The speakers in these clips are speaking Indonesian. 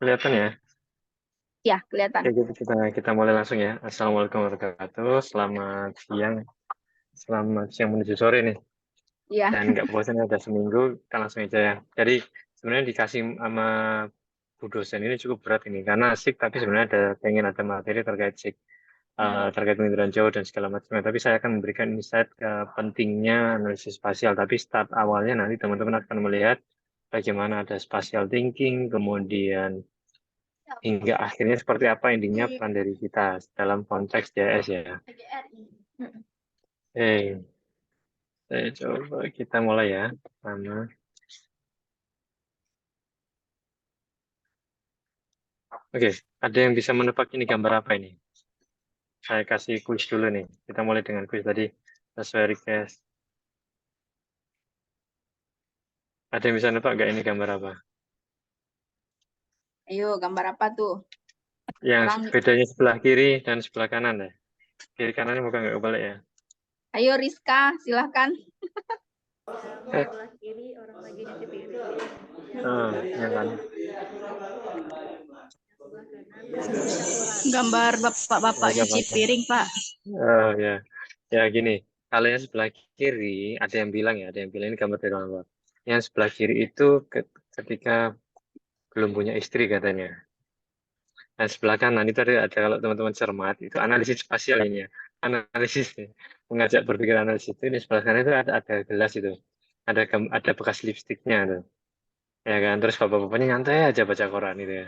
Kelihatan ya? Ya, kelihatan. Oke, kita mulai langsung ya. Assalamualaikum warahmatullahi wabarakatuh. Selamat siang menuju sore nih. Iya. Dan nggak bosan ada seminggu, kita langsung aja ya. Jadi sebenarnya dikasih sama Bu dosen ini cukup berat ini karena asik, tapi sebenarnya pengen ada materi terkait SIK, terkait penginderaan jauh dan segala macamnya. Tapi saya akan memberikan insight ke pentingnya analisis spasial. Tapi start awalnya nanti teman-teman akan melihat bagaimana ada spatial thinking, kemudian hingga akhirnya seperti apa endingnya peran dari kita dalam konteks JS ya. Eh, saya coba kita mulai ya. Pertama. Oke, ada yang bisa menebak ini gambar apa ini? Saya kasih kuis dulu nih. Kita mulai dengan kuis tadi sesuai request. Ada yang bisa nebak nggak ini gambar apa? Ayo, gambar apa tuh? Yang Orang. bedanya sebelah kiri dan sebelah kanan ya. Kiri kanannya bukan nggak kebalik ya. Ayo, Rizka, silahkan. Eh, Sebelah kiri orang lagi nyuci piring. yang kanan. Sebelah kanan baca koran. Gambar bapak-bapak cuci Baca-baca. piring, Pak. Oh ya, ya gini. Kalau yang sebelah kiri ada yang bilang ya, ada yang bilang ini gambar dari orang luar. Yang sebelah kiri itu ketika belum punya istri katanya. Dan sebelah kanan itu ada kalau teman-teman cermat itu analisis spasial ini ya, analisis ya. Mengajak berpikir analisis itu. Ini sebelah kanan itu ada gelas itu, ada bekas lipstiknya tuh, ya kan. Terus bapak-bapaknya nyantai aja baca koran itu ya.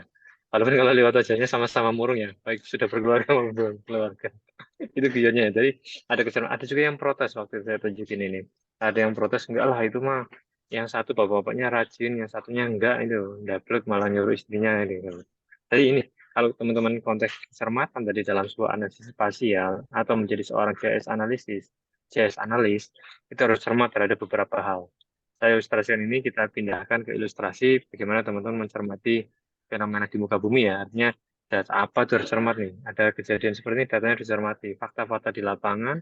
Walaupun kalau lewat wajahnya sama-sama murung ya, baik sudah berkeluarga maupun belum keluarga. Itu guyonya ya. Jadi ada kesan, ada juga yang protes waktu saya tunjukin ini. Ada yang protes, enggak lah itu mah yang satu bapak-bapaknya rajin, yang satunya enggak itu ndablek malah nyuruh istrinya ini. Jadi ini kalau teman-teman konteks kecermatan tadi dalam sebuah analisis spasial atau menjadi seorang JS analis itu harus cermat terhadap beberapa hal. Saya ilustrasikan ini kita pindahkan ke ilustrasi bagaimana teman-teman mencermati fenomena di muka bumi ya. Artinya data apa itu harus cermat nih. Ada kejadian seperti ini, datanya harus dicermati. Fakta-fakta di lapangan,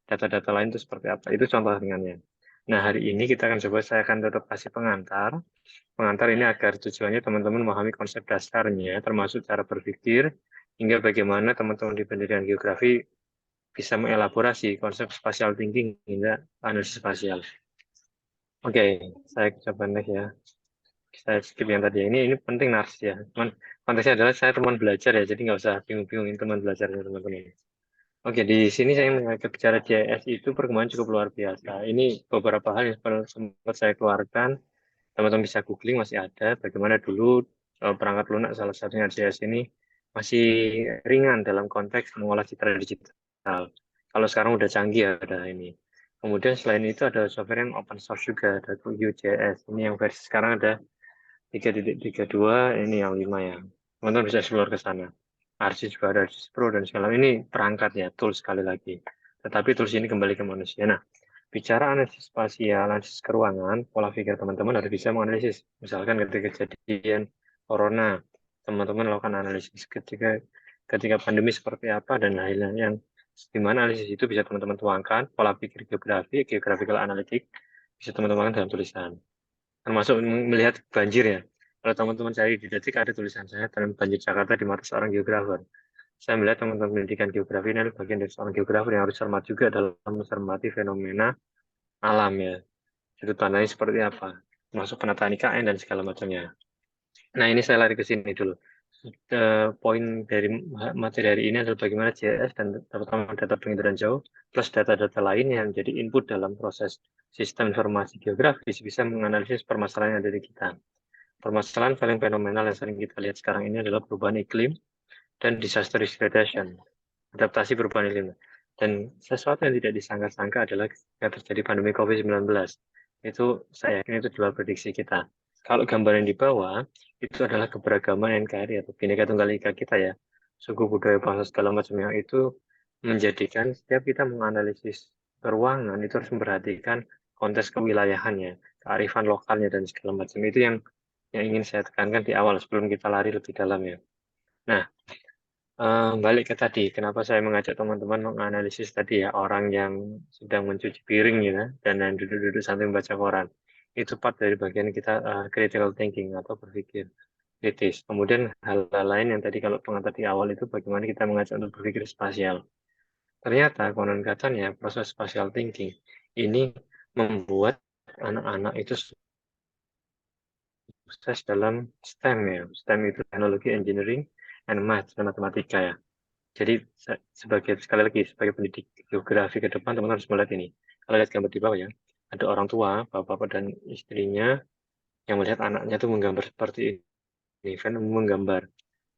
data-data lain itu seperti apa. Itu contoh ringannya. Nah, hari ini saya akan tetap kasih pengantar. Pengantar ini agar tujuannya teman-teman memahami konsep dasarnya, termasuk cara berpikir, hingga bagaimana teman-teman di pendidikan geografi bisa mengelaborasi konsep spatial thinking hingga analisis spasial. Oke, saya coba next ya. Saya skip yang tadi. Ini penting narsis ya. Cuman konteksnya adalah saya teman belajar ya, jadi nggak usah bingung-bingungin teman belajarnya teman-teman. Oke, di sini saya mengangkat bicara JS itu perkembangan cukup luar biasa. Ini beberapa hal yang sempat saya keluarkan. Teman-teman bisa googling, masih ada. Bagaimana dulu perangkat lunak salah satunya JS ini masih ringan dalam konteks mengolah citra digital. Kalau sekarang udah canggih ya, ada ini. Kemudian selain itu ada software yang open source juga, ada Vue.js. Ini yang versi sekarang ada 3.32, ini yang 5 ya. Teman-teman bisa explore ke sana. ARSys juga ada, ARSys Pro dan segala ini perangkat ya, tools sekali lagi. Tetapi tools ini kembali ke manusia. Nah, bicara analisis spasial, analisis keruangan, pola pikir teman-teman harus bisa menganalisis. Misalkan ketika kejadian corona, teman-teman melakukan analisis ketika pandemi seperti apa dan lain-lain yang di mana analisis itu bisa teman-teman tuangkan, pola pikir geografi, geographical analytic, bisa teman-teman dalam tulisan termasuk melihat banjir ya. Kalau teman-teman cari di Detik ada tulisan saya dalam banjir Jakarta di mata seorang geografer. Saya melihat teman-teman pendidikan geografi ini adalah bagian dari seorang geografer yang harus cermat juga dalam mencermati fenomena alam ya. Itu tandanya seperti apa, masuk penataan IKN dan segala macamnya. Nah ini saya lari ke sini dulu. Poin dari materi hari ini adalah bagaimana JS dan terutama data penginderaan jauh plus data-data lain yang jadi input dalam proses sistem informasi geografis bisa menganalisis permasalahan yang ada di kita. Permasalahan paling fenomenal yang sering kita lihat sekarang ini adalah perubahan iklim dan disaster risk reduction, adaptasi perubahan iklim. Dan sesuatu yang tidak disangka-sangka adalah ketika terjadi pandemi COVID-19. Itu saya yakin itu adalah prediksi kita. Kalau gambar yang di bawah, itu adalah keberagaman NKRI atau Bhinneka Tunggal Ika kita ya. Suku budaya bangsa segala macam yang itu menjadikan setiap kita menganalisis ruangan itu harus memperhatikan konteks kewilayahannya, kearifan lokalnya dan segala macam. Itu yang ingin saya tekankan di awal sebelum kita lari lebih dalam ya. Nah, balik ke tadi, kenapa saya mengajak teman-teman menganalisis tadi ya orang yang sedang mencuci piring ya dan yang duduk-duduk sambil membaca koran. Itu part dari bagian kita critical thinking atau berpikir. kritis. Kemudian hal-hal lain yang tadi kalau pengantar di awal itu bagaimana kita mengajak untuk berpikir spasial. Ternyata konon katanya proses spatial thinking ini membuat anak-anak itu sukses dalam STEM ya. STEM itu teknologi, engineering, and math, dan matematika ya. Jadi sebagai sekali lagi sebagai pendidik geografi ke depan teman-teman harus melihat ini. Kalau lihat gambar di bawah ya, ada orang tua, bapak-bapak dan istrinya yang melihat anaknya tuh menggambar seperti ini, kan menggambar.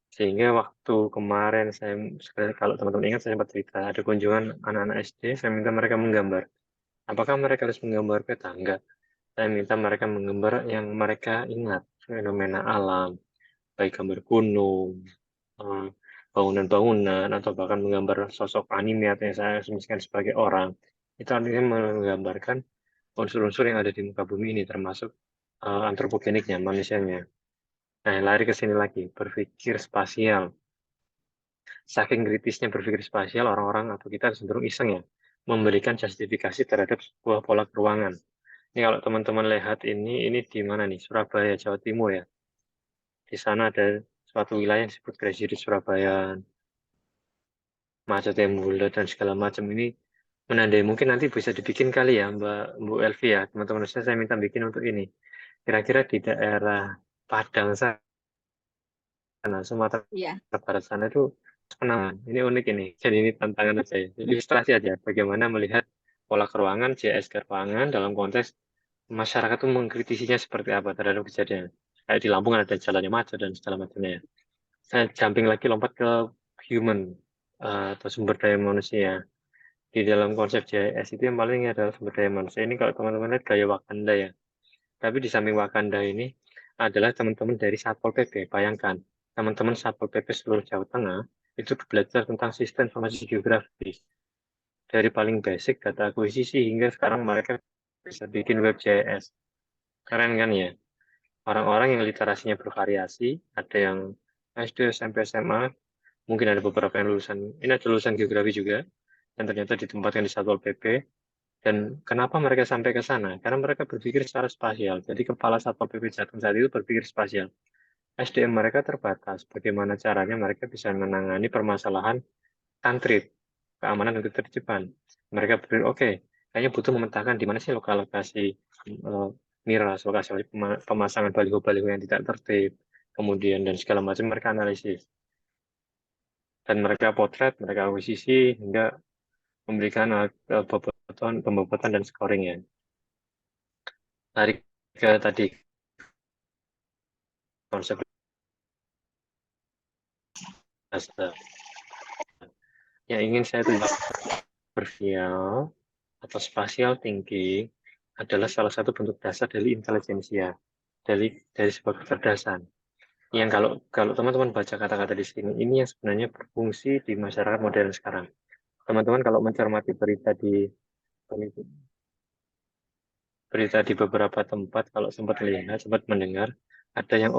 Sehingga waktu kemarin saya kalau teman-teman ingat saya sempat cerita ada kunjungan anak-anak SD, saya minta mereka menggambar. Apakah mereka harus menggambar peta? Enggak. Saya minta mereka menggambar yang mereka ingat, fenomena alam, baik gambar gunung, eh, bangunan-bangunan, atau bahkan menggambar sosok anime atau yang saya asumsikan sebagai orang. Itu artinya menggambarkan unsur-unsur yang ada di muka bumi ini, termasuk antropogeniknya, manusianya. Nah, lari ke sini lagi, berpikir spasial. Saking kritisnya berpikir spasial, orang-orang atau kita cenderung iseng ya, memberikan justifikasi terhadap sebuah pola ruangan. Ini kalau teman-teman lihat ini di mana nih? Surabaya, Jawa Timur ya. Di sana ada suatu wilayah yang disebut Gresik di Surabaya, macet yang bulat dan segala macam ini menandai mungkin nanti bisa dibikin kali ya Bu Elvi ya, teman-teman saya minta bikin untuk ini. Kira-kira di daerah Padang sana, Sumatera Iya. Barat sana itu penanganan. Ini unik ini. Jadi ini tantangan saya. Ilustrasi aja bagaimana melihat pola keruangan, JS keruangan dalam konteks masyarakat itu mengkritisinya seperti apa terhadap kejadian. Kayak di Lampung ada jalannya macet dan segala macamnya. Saya jumping lagi lompat ke human atau sumber daya manusia. Di dalam konsep JS itu yang paling adalah sumber daya manusia. Ini kalau teman-teman lihat gaya Wakanda ya. Tapi di samping Wakanda ini adalah teman-teman dari Satpol PP. Bayangkan, teman-teman Satpol PP seluruh Jawa Tengah itu belajar tentang sistem informasi geografis. Dari paling basic data akuisisi hingga sekarang mereka bisa bikin web JS. Keren kan ya? Orang-orang yang literasinya bervariasi, ada yang SD, SMP, SMA, mungkin ada beberapa yang lulusan, ini ada lulusan geografi juga, yang ternyata ditempatkan di Satpol PP. Dan kenapa mereka sampai ke sana? Karena mereka berpikir secara spasial. Jadi kepala Satpol PP Jateng saat itu berpikir spasial. SDM mereka terbatas. Bagaimana caranya mereka bisa menangani permasalahan tantrit, keamanan dan ketertiban. Mereka berpikir, oke, kayaknya butuh memetakan di mana sih lokasi miras, lokasi pemasangan baliho-baliho yang tidak tertib, kemudian dan segala macam mereka analisis. Dan mereka potret, mereka akuisisi, hingga memberikan pembobotan dan scoring ya. Tarik ke tadi konsep dasar. Yang ingin saya tunjukkan bervial atau spatial thinking adalah salah satu bentuk dasar dari intelijensia, dari sebuah kecerdasan. Yang kalau teman-teman baca kata-kata di sini, ini yang sebenarnya berfungsi di masyarakat modern sekarang. Teman-teman kalau mencermati berita di beberapa tempat, kalau sempat lihat, sempat mendengar, ada yang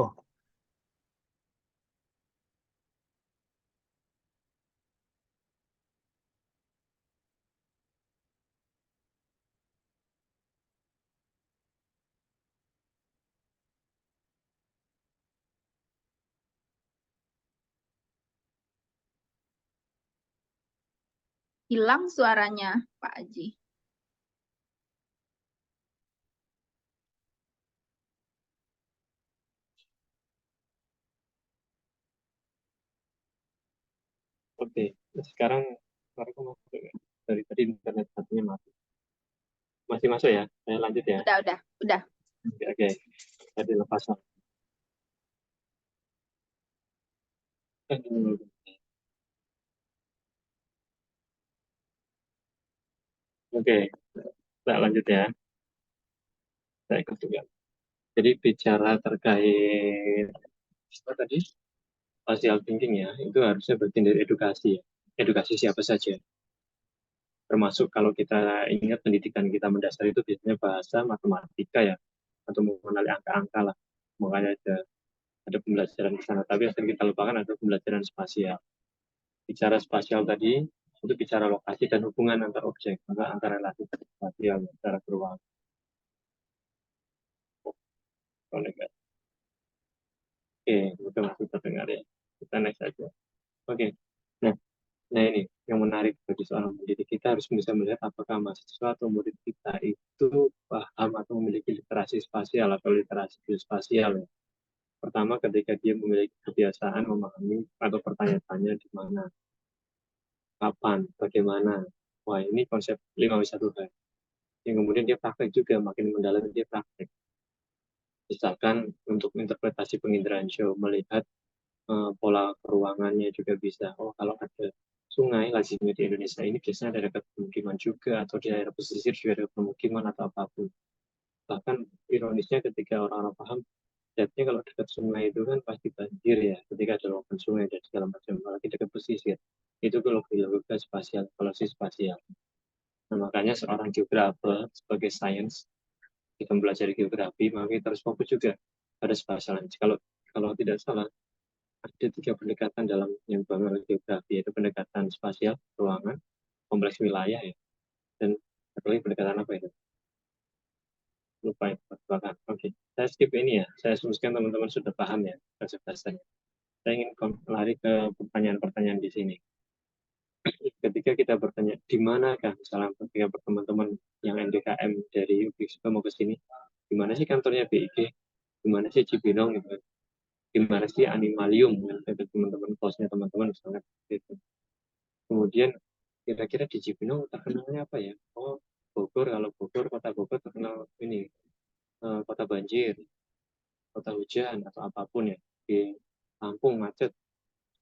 Hilang suaranya, Pak Aji. oke, sekarang mereka masuk ya. Dari tadi internet satunya mati. Masih masuk ya? Saya lanjut ya. Udah. Oke, oke. Tadi lepas. Oke, saya lanjut ya. Saya ikut juga. Jadi bicara terkait apa tadi? Spatial thinking ya, itu harusnya bagian dari edukasi ya. Edukasi siapa saja. Termasuk kalau kita ingat pendidikan kita mendasar itu biasanya bahasa matematika ya, atau mengenali angka-angka lah. Makanya ada pembelajaran di sana. Tapi yang sering kita lupakan ada pembelajaran spasial. Bicara spasial tadi, itu bicara lokasi dan hubungan antar objek, antara relasi spasial secara beruang. Oke, betul masih terdengar ya. Kita next aja. Oke. Nah, nah ini yang menarik bagi seorang pendidik, kita harus bisa melihat apakah mahasiswa atau murid kita itu paham atau memiliki literasi spasial atau literasi geospasial ya. Pertama, ketika dia memiliki kebiasaan memahami atau pertanya-tanya di mana, kapan, bagaimana. Wah, ini konsep 5W1H. Yang kemudian dia praktek juga, makin mendalam dia praktek. Misalkan untuk interpretasi penginderaan show, melihat pola peruangannya juga bisa. Oh, kalau ada sungai lazimnya di Indonesia ini biasanya ada dekat pemukiman juga, atau di daerah pesisir juga ada pemukiman atau apapun. Bahkan ironisnya ketika orang-orang paham, jadinya kalau dekat sungai itu kan pasti banjir ya, ketika ada luapan sungai dan segala macam, apalagi dekat pesisir. Itu kalau logika spasial, evaluasi spasial. Nah, makanya seorang geografer sebagai sains, kita mempelajari geografi, maka kita harus fokus juga pada spasial. Kalau kalau tidak salah, ada 3 pendekatan dalam yang dibangun oleh geografi, yaitu pendekatan spasial, ruangan, kompleks wilayah ya, dan satu lagi pendekatan apa itu? Lupa ya, bahkan. Oke, saya skip ini ya. Saya asumsikan teman-teman sudah paham ya konsep dasarnya. Saya ingin lari ke pertanyaan-pertanyaan di sini. Ketika kita bertanya, di manakah misalnya ketika teman-teman yang NDKM dari UPI mau ke sini, di mana sih kantornya BIG, di mana sih Cibinong gitu, di mana sih Animalium, gitu, teman-teman kosnya teman-teman misalnya gitu. Kemudian kira-kira di Cibinong terkenalnya apa ya? Oh, Bogor, kalau Bogor, kota Bogor terkenal ini, kota banjir, kota hujan, atau apapun ya. Di Lampung macet,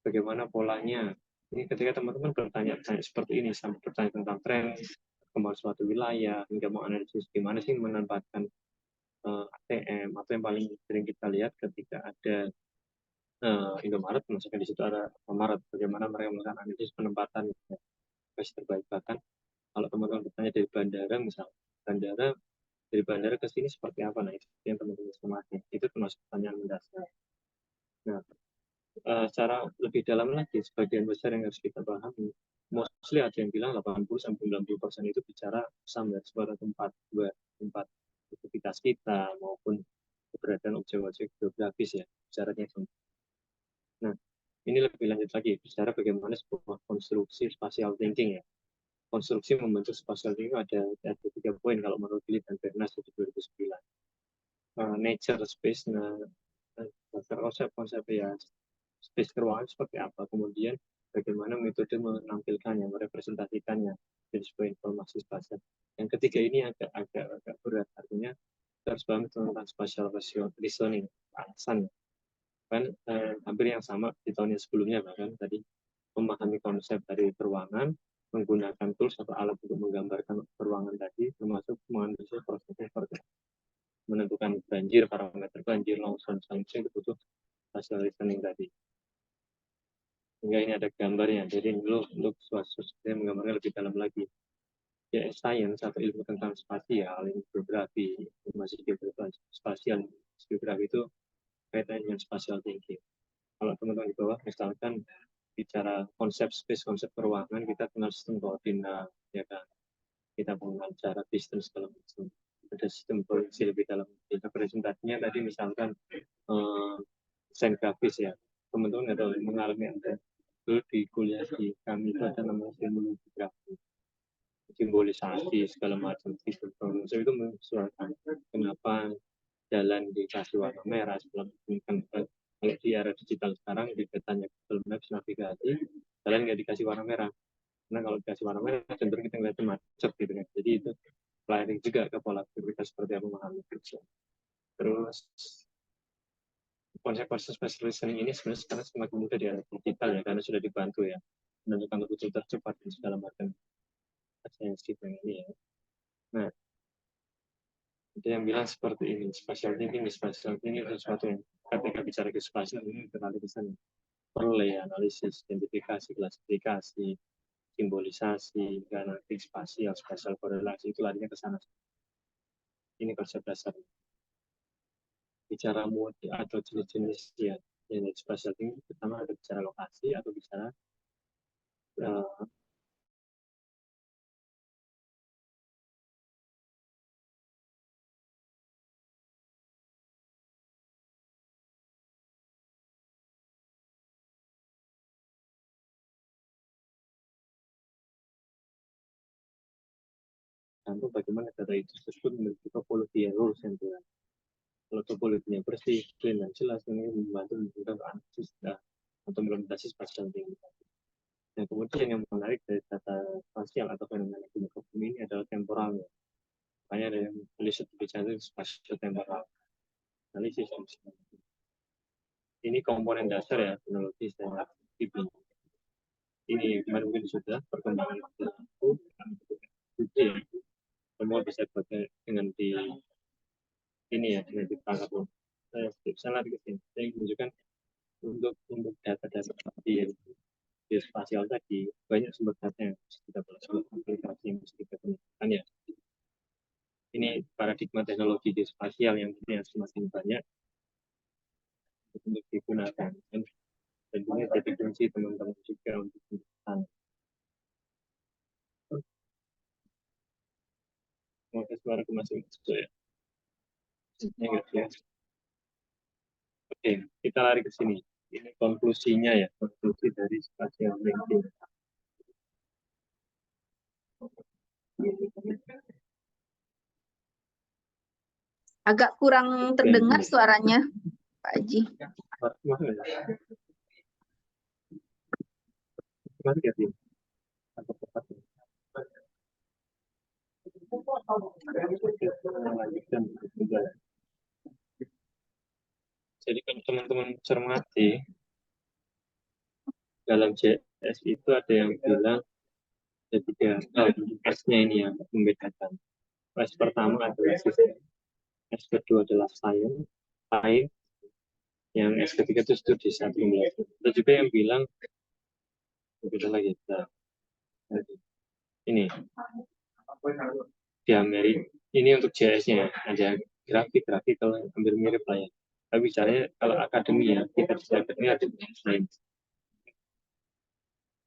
bagaimana polanya? Ini ketika teman-teman bertanya seperti ini, sampai bertanya tentang tren, kemana suatu wilayah, hingga mau analisis gimana sih menempatkan ATM, atau yang paling sering kita lihat ketika ada Indomaret, misalkan di situ ada Indomaret, bagaimana mereka melakukan analisis penempatan lokasi terbaik. Bahkan kalau teman-teman bertanya dari bandara, misalnya bandara dari bandara ke sini seperti apa, nah itu yang teman-teman semati itu termasuk pertanyaan mendasar. Nah, secara lebih dalam lagi, sebagian besar yang harus kita pahami, mostly ada yang bilang 80-90% itu bicara sampai suatu tempat, dua tempat aktivitas kita maupun keberadaan objek-objek geografis ya, bicaranya itu. Nah, ini lebih lanjut lagi, bicara bagaimana sebuah konstruksi spatial thinking ya. Konstruksi membentuk spatial thinking ada 3 poin kalau menurut Gilly dan Bernas di 2009. Nature, space, nah, konsep-konsep ya, space keruangan seperti apa, kemudian bagaimana metode menampilkannya, merepresentasikannya dari sebuah informasi spasial. Yang ketiga ini agak berat, artinya kita harus paham tentang spatial reasoning, alasan. Kan hampir yang sama di tahun yang sebelumnya, bahkan tadi memahami konsep dari peruangan, menggunakan tools atau alat untuk menggambarkan peruangan tadi, termasuk menganalisis prosesnya seperti menentukan banjir, parameter banjir, longsor, itu butuh spatial reasoning tadi. Hingga ini ada gambarnya, jadi dulu untuk suatu saya menggambarnya lebih dalam lagi. Ya, science atau ilmu tentang spasial, ilmu geografi, informasi geografi, spasial, geografi itu kaitannya dengan spatial thinking. Kalau teman-teman di bawah, misalkan bicara konsep space, konsep peruangan, kita kenal sistem koordinat, ya kan? Kita mengenal jarak, distance, segala macam. Ada sistem proyeksi lebih dalam. Kita presentasinya tadi misalkan desain grafis ya. Teman-teman nggak tahu mengalami ada dulu di kuliah di kami itu ada namanya simbologi grafis, simbolisasi segala macam sistem proyeksi itu menunjukkan kenapa jalan dikasih warna merah segala macam. Kalau di era digital sekarang di petanya Google Maps navigasi jalan nggak dikasih warna merah, karena kalau dikasih warna merah cenderung kita ngeliatnya macet gitu kan. Jadi itu pelayanan juga ke pola pikir kita seperti apa memahami kerja. Terus konsep-konsep special listening ini sebenarnya sekarang semakin mudah di era digital ya, karena sudah dibantu ya menentukan keputusan tercepat dan segala macam esensi ini ya. Nah, ada yang bilang seperti ini, spatial thinking itu sesuatu yang ketika bicara ke spasial ini terlalu di sana. Peroleh, analisis, identifikasi, klasifikasi, simbolisasi, analitik spasial, spasial korelasi, itu larinya ke sana. Ini konsep dasar. Bicara mode atau jenis-jenis ya, yang spasial ini pertama ada bicara lokasi atau bicara tergantung bagaimana data itu tersebut memiliki topologi yang lurus yang jelas. Kalau topologinya bersih, clean, dan jelas, ini membantu untuk analisis atau implementasi spasial tinggi. Dan kemudian yang menarik dari data spasial atau fenomena gunung api ini adalah temporalnya. Makanya ada yang tulis bicara spasial temporal analisis. Ini komponen dasar ya, teknologi dan aktivitas. Ini mungkin sudah perkembangan itu ya. Semua bisa dengan di ini ya, dengan ditangkap. Saya lari ke sini. Saya menunjukkan untuk data-data di spasial tadi banyak sumber data yang bisa kita pelajari, aplikasi yang bisa kita gunakan ya. Ini paradigma teknologi di spasial yang semakin banyak untuk digunakan, dan tentunya jadi kunci teman-teman juga untuk menggunakan. Semoga suara masih masuk ya. Ya. Oke, kita lari ke sini. Ini konklusinya ya, konklusi dari spasial linking. Agak kurang terdengar suaranya, Pak Haji. Jadi kalau teman-teman cermati, dalam JS itu ada yang bilang ada tiga S-nya ini yang membedakan. S pertama adalah sistem, S kedua adalah science, yang S ketiga itu studi satu. Ada juga yang bilang berbeda lagi. Ini di Amerika, ini untuk JS-nya ada grafik kalau hampir mirip lah ya. Tapi bicaranya kalau akademi ya, kita di akademi ada sains.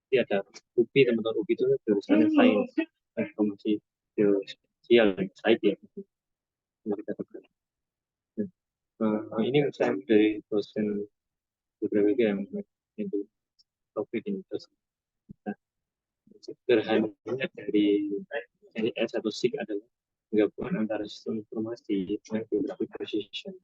Jadi ada UPI, teman-teman UPI itu jurusannya sains, informasi sosial, IT ya. Ini saya dari dosen beberapa yang itu topik ini terus. Sederhananya dari S atau SIG adalah gabungan antara sistem informasi dan geographic precision,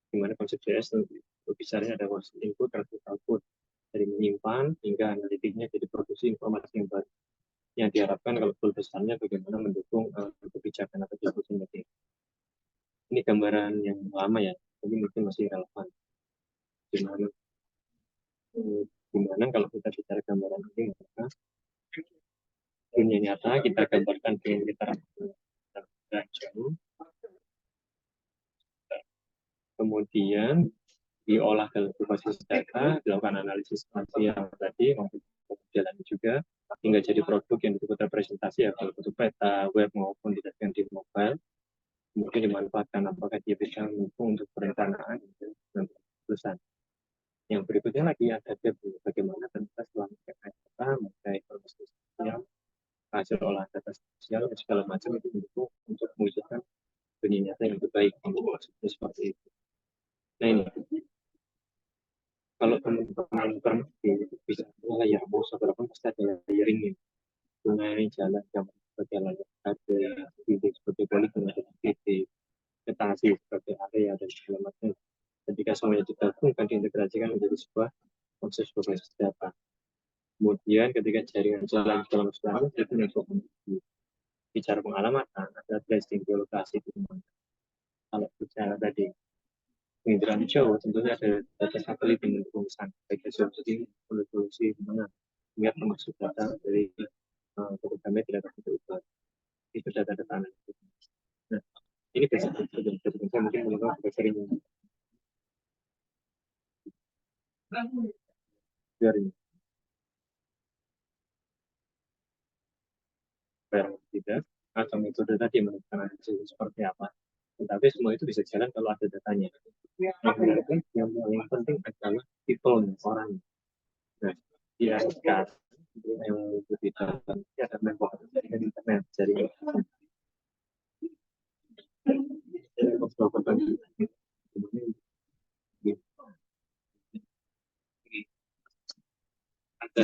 di mana konsep JS bicaranya ada konsep input dan output, dari menyimpan hingga analitiknya jadi produksi informasi yang baru, yang diharapkan kalau full besarnya bagaimana mendukung kebijakan atau decision making. Ini gambaran yang lama ya, tapi mungkin masih relevan. Dimana kalau kita bicara gambaran ini, maka dunia nyata kita gambarkan dengan kita jauh, kemudian diolah dalam berbasis data, dilakukan analisis spasial tadi, maupun jalan juga, hingga jadi produk yang disebut representasi ya, kalau bentuk peta, web maupun disajikan di mobile, kemudian dimanfaatkan apakah dia bisa mendukung untuk perencanaan dan perusahaan. Yang berikutnya lagi ada bagaimana ternyata setelah data, mengenai informasi sosial, hasil olah data sosial, segala macam itu mendukung untuk mewujudkan dunia nyata yang lebih baik, seperti itu. Nah ini, kalau teman-teman bisa layar mouse atau apa pasti ada layering ini, sungai, jalan, sebagai layar, ada titik sebagai poligon, ada titik, petasi sebagai area dan segala macam. Ketika semuanya digabungkan, diintegrasikan menjadi sebuah konsep berbasis data. Kemudian ketika jaringan jalan dalam sekarang itu informasi. Bicara pengalaman, ada tracing geolokasi di mana. Kalau bicara tadi penginderaan jauh, tentunya ada data satelit yang mendukung baik geologi, evolusi di mana, hingga termasuk data dari program media dan data itu data-data analisis. Nah, ini basic saya mungkin mengenal juga sering dari tidak atau metode tadi menentukan analisis seperti apa. Tetapi semua itu bisa jalan kalau ada datanya. Yang paling penting adalah people, orang. Nah, di sekarang yang lebih dalam ada member dengan internet jadi ada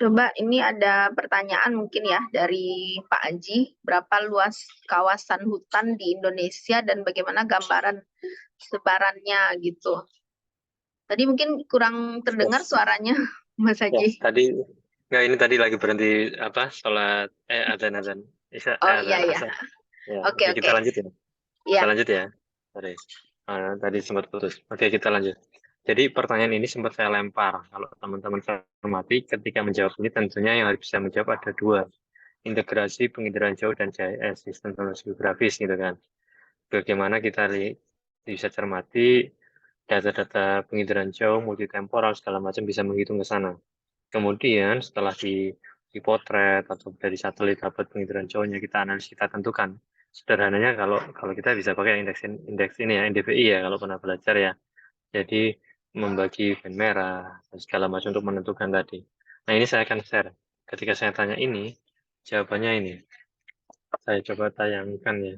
Coba ini ada pertanyaan mungkin ya dari Pak Aji, berapa luas kawasan hutan di Indonesia dan bagaimana gambaran sebarannya gitu. Tadi mungkin kurang terdengar suaranya, Mas Ya, Aji. tadi nggak, ini tadi lagi berhenti apa sholat azan Isya Oh iya azan iya. asar. Ya, Oke oke, oke. kita lanjut ya. Iya. Kita lanjut ya. Sorry. Tadi sempat putus. Oke, kita lanjut. Jadi pertanyaan ini sempat saya lempar. Kalau teman-teman cermati, ketika menjawab ini tentunya yang harus bisa menjawab ada dua. Integrasi penginderaan jauh dan GIS, sistem informasi geografis gitu kan. Bagaimana kita bisa cermati data-data penginderaan jauh, multitemporal, segala macam bisa menghitung ke sana. Kemudian setelah dipotret atau dari satelit dapat penginderaan jauhnya, kita analisis, kita tentukan. Sederhananya kalau kalau kita bisa pakai indeks ini ya, NDVI ya, kalau pernah belajar ya. Jadi membagi band merah dan segala macam untuk menentukan tadi. Nah, ini saya akan share. Ketika saya tanya ini, jawabannya ini. Saya coba tayangkan ya.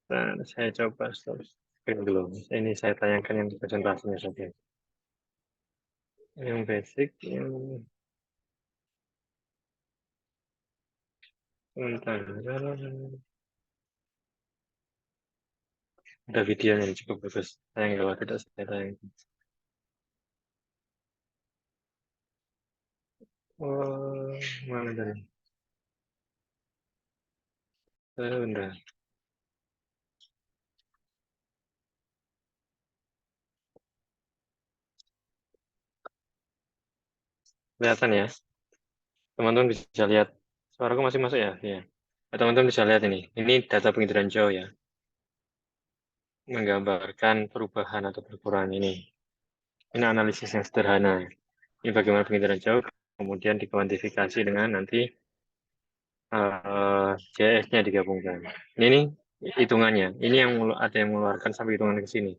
Nah, saya coba stop screen dulu. Ini saya tayangkan yang presentasinya saja. Yang basic, yang sebentar. Ada videonya yang cukup bagus. Sayang kalau tidak saya tayangkan. Oh, mana tadi? Bentar. Kelihatan ya. Teman-teman bisa lihat. Suaraku masih masuk ya? Iya. Nah, teman-teman bisa lihat ini. Ini data penginderaan jauh ya. Menggambarkan perubahan atau perkurangan ini. Ini analisis yang sederhana. Ini bagaimana penginderaan jauh, kemudian dikuantifikasi dengan nanti JS-nya digabungkan. Ini hitungannya. Ini yang ada yang mengeluarkan sampai hitungan ke sini.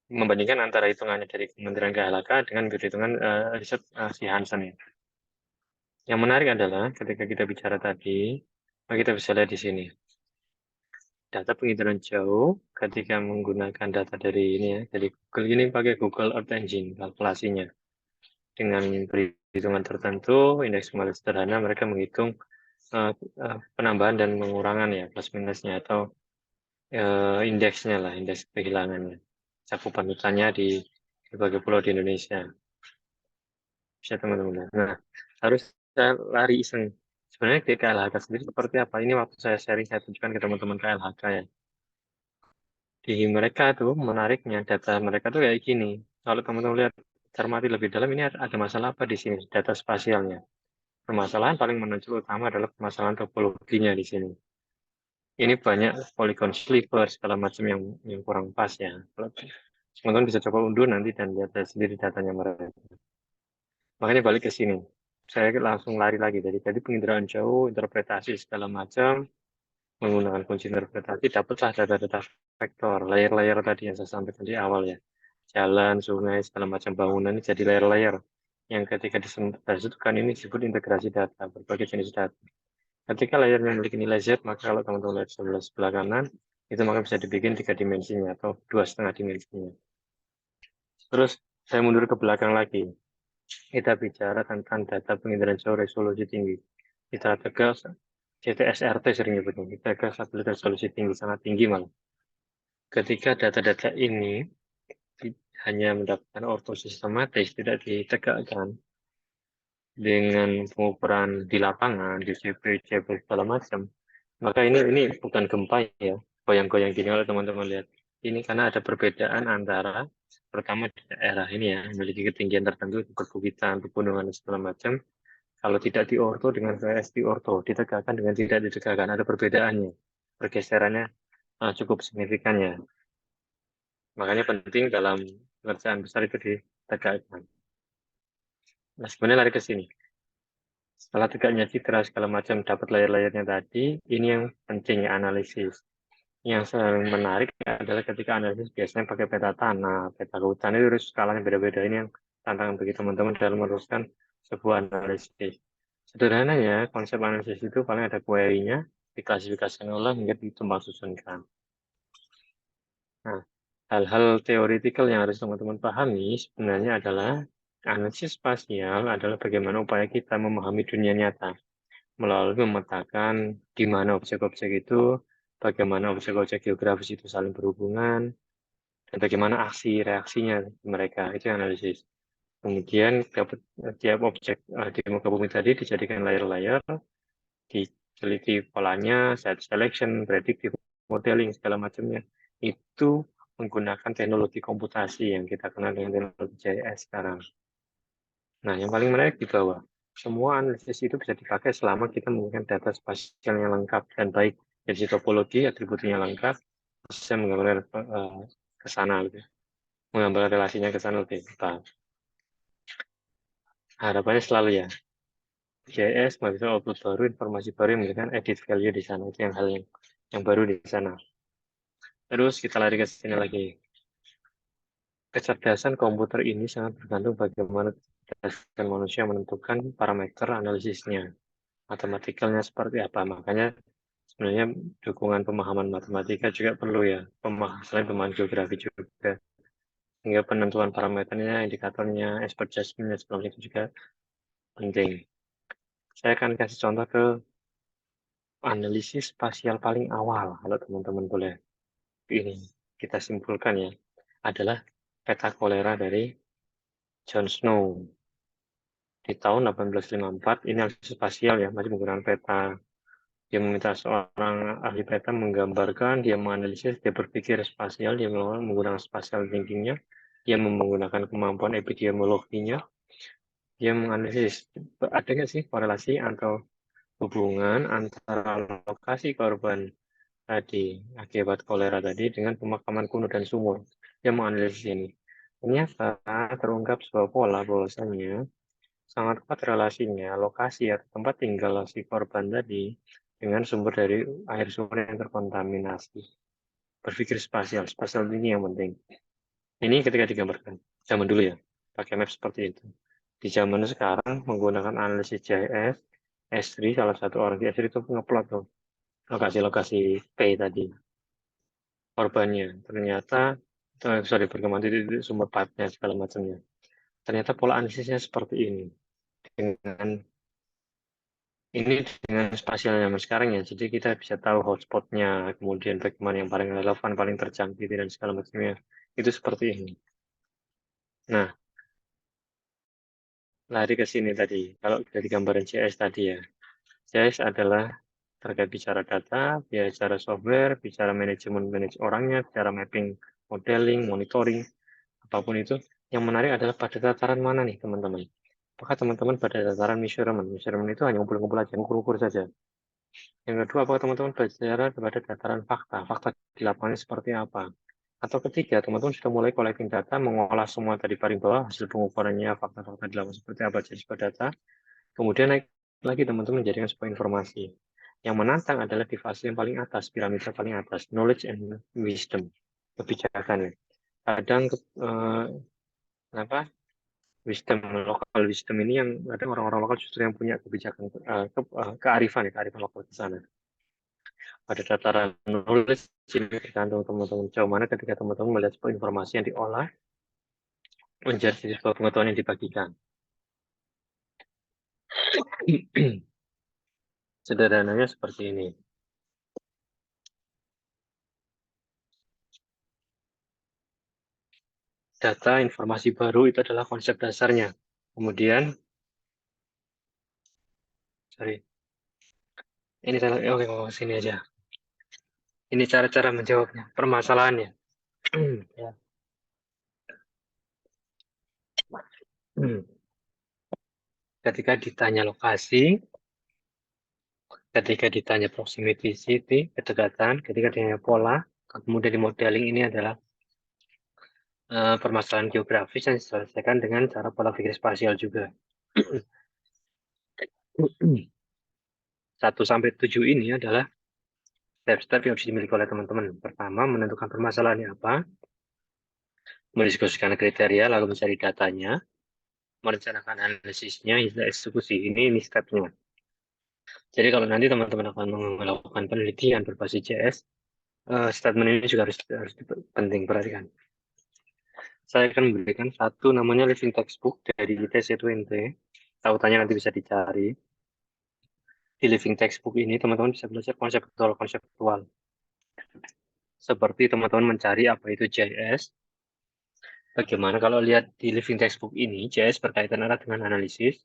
membandingkan antara hitungannya dari Kementerian KLHK dengan perhitungan riset si Hansen ya. Yang menarik adalah ketika kita bicara tadi, kita bisa lihat di sini. Data penghitungan jauh ketika menggunakan data dari ini ya, dari Google ini pakai Google Earth Engine kalkulasinya. Dengan perhitungan tertentu, indeks kemarin sederhana, mereka menghitung penambahan dan pengurangan ya, plus minusnya atau indeksnya lah, indeks kehilangannya. Cakupan hutannya di berbagai pulau di Indonesia. Bisa teman-teman. Nah, harus saya lari iseng. Sebenarnya di KLHK sendiri seperti apa? Ini waktu saya sharing, saya tunjukkan ke teman-teman KLHK ya. Di mereka tuh menariknya data mereka tuh kayak gini. Kalau teman-teman lihat cermati lebih dalam, ini ada masalah apa di sini? Data spasialnya. Permasalahan paling menonjol utama adalah permasalahan topologinya di sini. Ini banyak polygon sliver segala macam yang kurang pas ya. Teman-teman bisa coba unduh nanti dan lihat sendiri datanya mereka. Makanya balik ke sini. Saya langsung lari lagi dari tadi penginderaan jauh, interpretasi segala macam, menggunakan kunci interpretasi, dapatlah data-data vektor, layer-layer tadi yang saya sampaikan di awal ya. Jalan, sungai, segala macam bangunan ini jadi layer-layer. Yang ketika disebutkan ini disebut integrasi data, berbagai jenis data. Ketika layernya memiliki nilai Z, maka kalau teman-teman lihat sebelah kanan, itu maka bisa dibikin 3 dimensinya atau 2,5 dimensinya. Terus saya mundur ke belakang lagi. Kita bicara tentang data penginderaan jauh resolusi tinggi. Kita tegas CTSRT sering nyebutnya. Kita tegas stabilitas resolusi tinggi, sangat tinggi malah. Ketika data-data ini hanya mendapatkan ortosistematis, tidak ditegakkan dengan pengukuran di lapangan, di CP, segala macam, maka ini bukan gempa ya, goyang-goyang gini kalau teman-teman lihat. Ini karena ada perbedaan antara pertama di daerah ini ya, memiliki ketinggian tertentu, perbukitan, pegunungan, segala macam. Kalau tidak di orto dengan VS di orto, ditegakkan dengan tidak ditegakkan, ada perbedaannya. Pergeserannya cukup signifikan ya. Makanya penting dalam pengerjaan besar itu ditegakkan. Nah, sebenarnya lari ke sini. Setelah tegaknya citra segala macam dapat layer-layernya tadi, ini yang penting ya, analisis. Yang sering menarik adalah ketika analisis biasanya pakai peta tanah, peta hutan itu harus skalanya beda-beda. Ini yang tantangan bagi teman-teman dalam meneruskan sebuah analisis. Sederhananya, konsep analisis itu paling ada query-nya, diklasifikasikan ulang hingga ditembak susunkan. Nah, hal-hal teoretikal yang harus teman-teman pahami sebenarnya adalah analisis spasial adalah bagaimana upaya kita memahami dunia nyata melalui memetakan di mana objek-objek itu, bagaimana objek-objek geografis itu saling berhubungan, dan bagaimana aksi reaksinya mereka, itu analisis. Kemudian dapat tiap objek di muka bumi tadi dijadikan layer-layer, diteliti polanya, set selection, predictive modeling, segala macamnya. Itu menggunakan teknologi komputasi yang kita kenal dengan teknologi JS sekarang. Nah, yang paling menarik di bawah, semua analisis itu bisa dipakai selama kita menggunakan data spasial yang lengkap dan baik. Jadi topologi, atributnya lengkap, bisa menggambarkan ke sana lebih, menggambarkan relasinya ke sana lebih tepat. Harapannya selalu ya, JS bisa output baru, informasi baru yang memberikan edit value di sana. Itu hal yang baru di sana. Terus kita lari ke sini lagi. Kecerdasan komputer ini sangat bergantung bagaimana kecerdasan manusia menentukan parameter analisisnya. Matematikalnya seperti apa. Makanya sebenarnya dukungan pemahaman matematika juga perlu ya. Selain pemahaman geografi juga. Hingga penentuan parameternya, indikatornya, expert judgment, sebelumnya itu juga penting. Saya akan kasih contoh ke analisis spasial paling awal, kalau teman-teman boleh ini kita simpulkan ya, adalah peta kolera dari John Snow. Di tahun 1854, ini analisis spasial ya, masih menggunakan peta. Dia meminta seorang ahli peta menggambarkan, dia menganalisis, dia berpikir spasial, dia menggunakan spasial thinking-nya, dia menggunakan kemampuan epidemiologinya, dia menganalisis ada nggak sih korelasi atau hubungan antara lokasi korban tadi akibat kolera tadi dengan pemakaman kuno dan sumur. Dia menganalisis ini. Ternyata terungkap sebuah pola bahwasanya sangat kuat relasinya lokasi atau tempat tinggal si korban tadi dengan sumber dari air sumur yang terkontaminasi. Berpikir spasial ini yang penting. Ini ketika digambarkan. Zaman dulu ya, pakai map seperti itu. Di zaman sekarang menggunakan analisis GIS, S3, salah satu orang di S3 itu ngeplot tuh lokasi-lokasi P tadi, korbannya. Ternyata, sorry, perkembangan titik sumber pipe-nya, segala macamnya. Ternyata pola analisisnya seperti ini. Dengan spasial zaman sekarang ya, jadi kita bisa tahu hotspotnya, kemudian bagaimana yang paling relevan, paling terjangkit, dan segala macamnya. Itu seperti ini. Nah, lari ke sini tadi. Kalau dari gambaran CS tadi ya, CS adalah terkait bicara data, bicara software, bicara manajemen manage orangnya, bicara mapping, modeling, monitoring, apapun itu. Yang menarik adalah pada tataran mana nih teman-teman? Apakah teman-teman pada tataran measurement? Measurement itu hanya ngumpul-ngumpul aja, ngukur-ngukur saja. Yang kedua, apakah teman-teman bicara kepada dataran fakta? Fakta di lapangan seperti apa? Atau ketiga, teman-teman sudah mulai collecting data, mengolah semua tadi paling bawah, hasil pengukurannya, fakta-fakta di lapangan seperti apa, jadi sebuah data. Kemudian naik lagi teman-teman menjadikan sebuah informasi. Yang menantang adalah di fase yang paling atas, piramida paling atas, knowledge and wisdom, kebijakan. Kadang apa wisdom, lokal wisdom ini yang ada orang-orang lokal justru yang punya kebijakan, kearifan lokal ke sana. Pada tataran knowledge ini tergantung teman-teman jauh mana ketika teman-teman melihat sebuah informasi yang diolah menjadi sebuah pengetahuan yang dibagikan. Sederhananya seperti ini. Data informasi baru itu adalah konsep dasarnya. Kemudian, sorry, ini oke, sini aja. Ini cara-cara menjawabnya, permasalahannya. Ya. Ketika ditanya lokasi, ketika ditanya proximity, kedekatan, ketika ditanya pola, kemudian di modeling ini adalah permasalahan geografis yang diselesaikan dengan cara pola pikir spasial juga. 1-7 ini adalah step-step yang harus dimiliki oleh teman-teman. Pertama, menentukan permasalahannya apa, mendiskusikan kriteria, lalu mencari datanya, merencanakan analisisnya, hingga eksekusi. Ini stepnya. Jadi kalau nanti teman-teman akan melakukan penelitian berbasis JS, statement ini juga harus penting perhatikan. Saya akan memberikan satu namanya living textbook dari ITC20. Tautannya nanti bisa dicari. Di living textbook ini teman-teman bisa belajar konseptual. Seperti teman-teman mencari apa itu JS. Bagaimana kalau lihat di living textbook ini, JS berkaitan erat dengan analisis,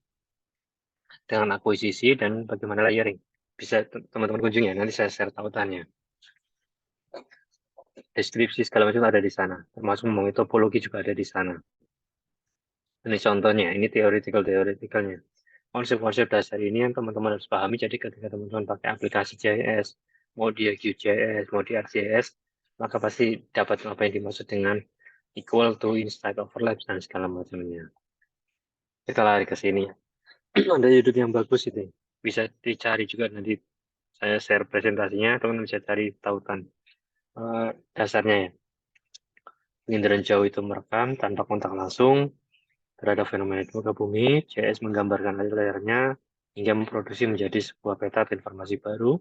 dengan akuisisi, dan bagaimana layering. Bisa teman-teman kunjungi ya, nanti saya share tautannya. Deskripsi segala macam ada di sana, termasuk ngomongin topologi juga ada di sana. Ini contohnya, ini teoreticalnya. Konsep-konsep dasar ini yang teman-teman harus pahami, jadi ketika teman-teman pakai aplikasi JS, mau dia QJS, mau dia ArcGIS, maka pasti dapat apa yang dimaksud dengan equal to, insight, overlap, dan segala macamnya. Kita lari ke sini. Ada YouTube yang bagus itu. Bisa dicari juga nanti saya share presentasinya, teman-teman bisa cari tautan dasarnya ya. Penginderaan jauh itu merekam tanpa kontak langsung terhadap fenomena di muka bumi. JS menggambarkan layarnya hingga memproduksi menjadi sebuah peta informasi baru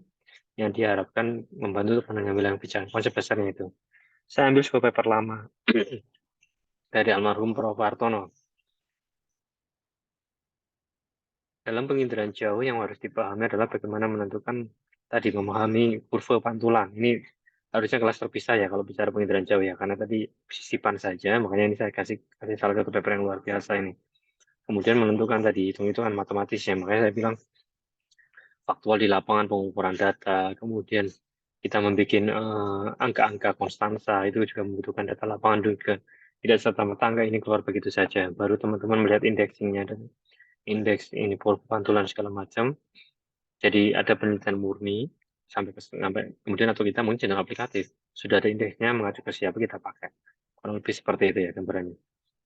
yang diharapkan membantu untuk pengambilan kebijakan. Konsep besarnya itu. Saya ambil sebuah paper lama dari almarhum Prof. Hartono. Dalam penginderaan jauh yang harus dipahami adalah bagaimana menentukan tadi memahami kurva pantulan. Ini harusnya kelas terpisah ya kalau bicara penginderaan jauh ya, karena tadi sisipan saja, makanya ini saya kasih salah satu paper yang luar biasa ini. Kemudian menentukan tadi hitung-hitungan matematis ya, makanya saya bilang faktual di lapangan, pengukuran data, kemudian kita membuat angka-angka konstansa, itu juga membutuhkan data lapangan juga. Tidak serta-merta angka ini keluar begitu saja. Baru teman-teman melihat indeksingnya dan indeks ini pantulan segala macam. Jadi ada penelitian murni sampai kemudian atau kita mungkin channel aplikatif. Sudah ada indeksnya, mengacu ke siapa kita pakai. Kurang lebih seperti itu ya gambarannya.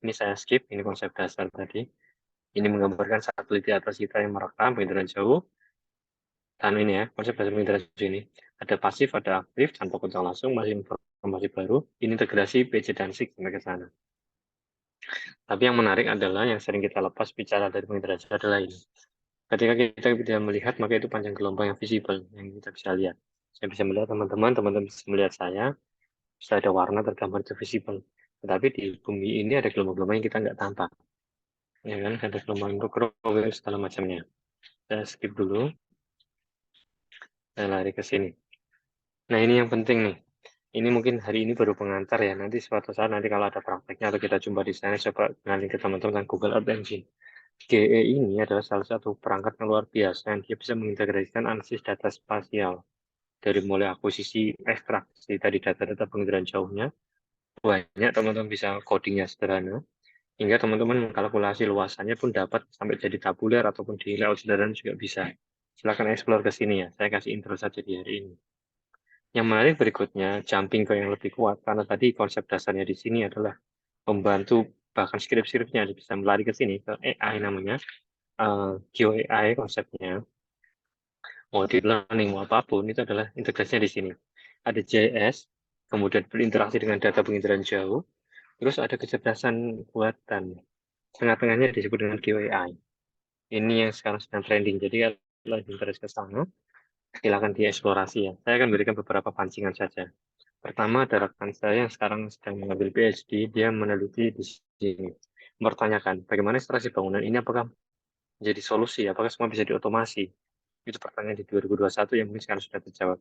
Ini saya skip, ini konsep dasar tadi. Ini menggambarkan satelit di atas kita yang merekam penginderaan jauh. Dan ini ya, konsep dasar penginderaan jauh ini. Ada pasif, ada aktif, tanpa kontak langsung, masih informasi baru, ini integrasi PC dan SIG sampai ke sana. Tapi yang menarik adalah yang sering kita lepas bicara dari pengintegrasi adalah ini. Ketika kita tidak melihat, maka itu panjang gelombang yang visible, yang kita bisa lihat. Saya bisa melihat teman-teman bisa melihat saya, bisa ada warna tergambar itu visible. Tetapi di bumi ini ada gelombang-gelombang yang kita nggak tampak. Ya kan, ada gelombang mikro, segala macamnya. Saya skip dulu. Saya lari ke sini. Nah, ini yang penting nih. Ini mungkin hari ini baru pengantar ya. Nanti suatu saat nanti kalau ada prakteknya atau kita jumpa di sana, coba kenalin ke teman-teman tentang Google Earth Engine. GE ini adalah salah satu perangkat yang luar biasa yang dia bisa mengintegrasikan analisis data spasial dari mulai akuisisi, ekstraksi tadi data-data penginderaan jauhnya. Banyak teman-teman bisa codingnya sederhana, hingga teman-teman mengkalkulasi luasannya pun dapat sampai jadi tabuler ataupun di layout sederhana juga bisa. Silakan explore ke sini ya. Saya kasih intro saja di hari ini. Yang menarik berikutnya, jumping ke yang lebih kuat, karena tadi konsep dasarnya di sini adalah membantu bahkan script-scriptnya bisa melari ke sini, ke AI namanya, QAI konsepnya, mau deep learning, mau apapun, itu adalah integrasinya di sini. Ada JS, kemudian berinteraksi dengan data penginderaan jauh, terus ada kecerdasan buatan. Tengah-tengahnya disebut dengan QAI. Ini yang sekarang sedang trending, jadi kalau interest ke sana, silakan dieksplorasi ya. Saya akan berikan beberapa pancingan saja. Pertama, ada rekan saya yang sekarang sedang mengambil PhD, dia meneliti di sini. Mempertanyakan, bagaimana ekstraksi bangunan ini apakah menjadi solusi, apakah semua bisa diotomasi? Itu pertanyaan di 2021 yang mungkin sekarang sudah terjawab.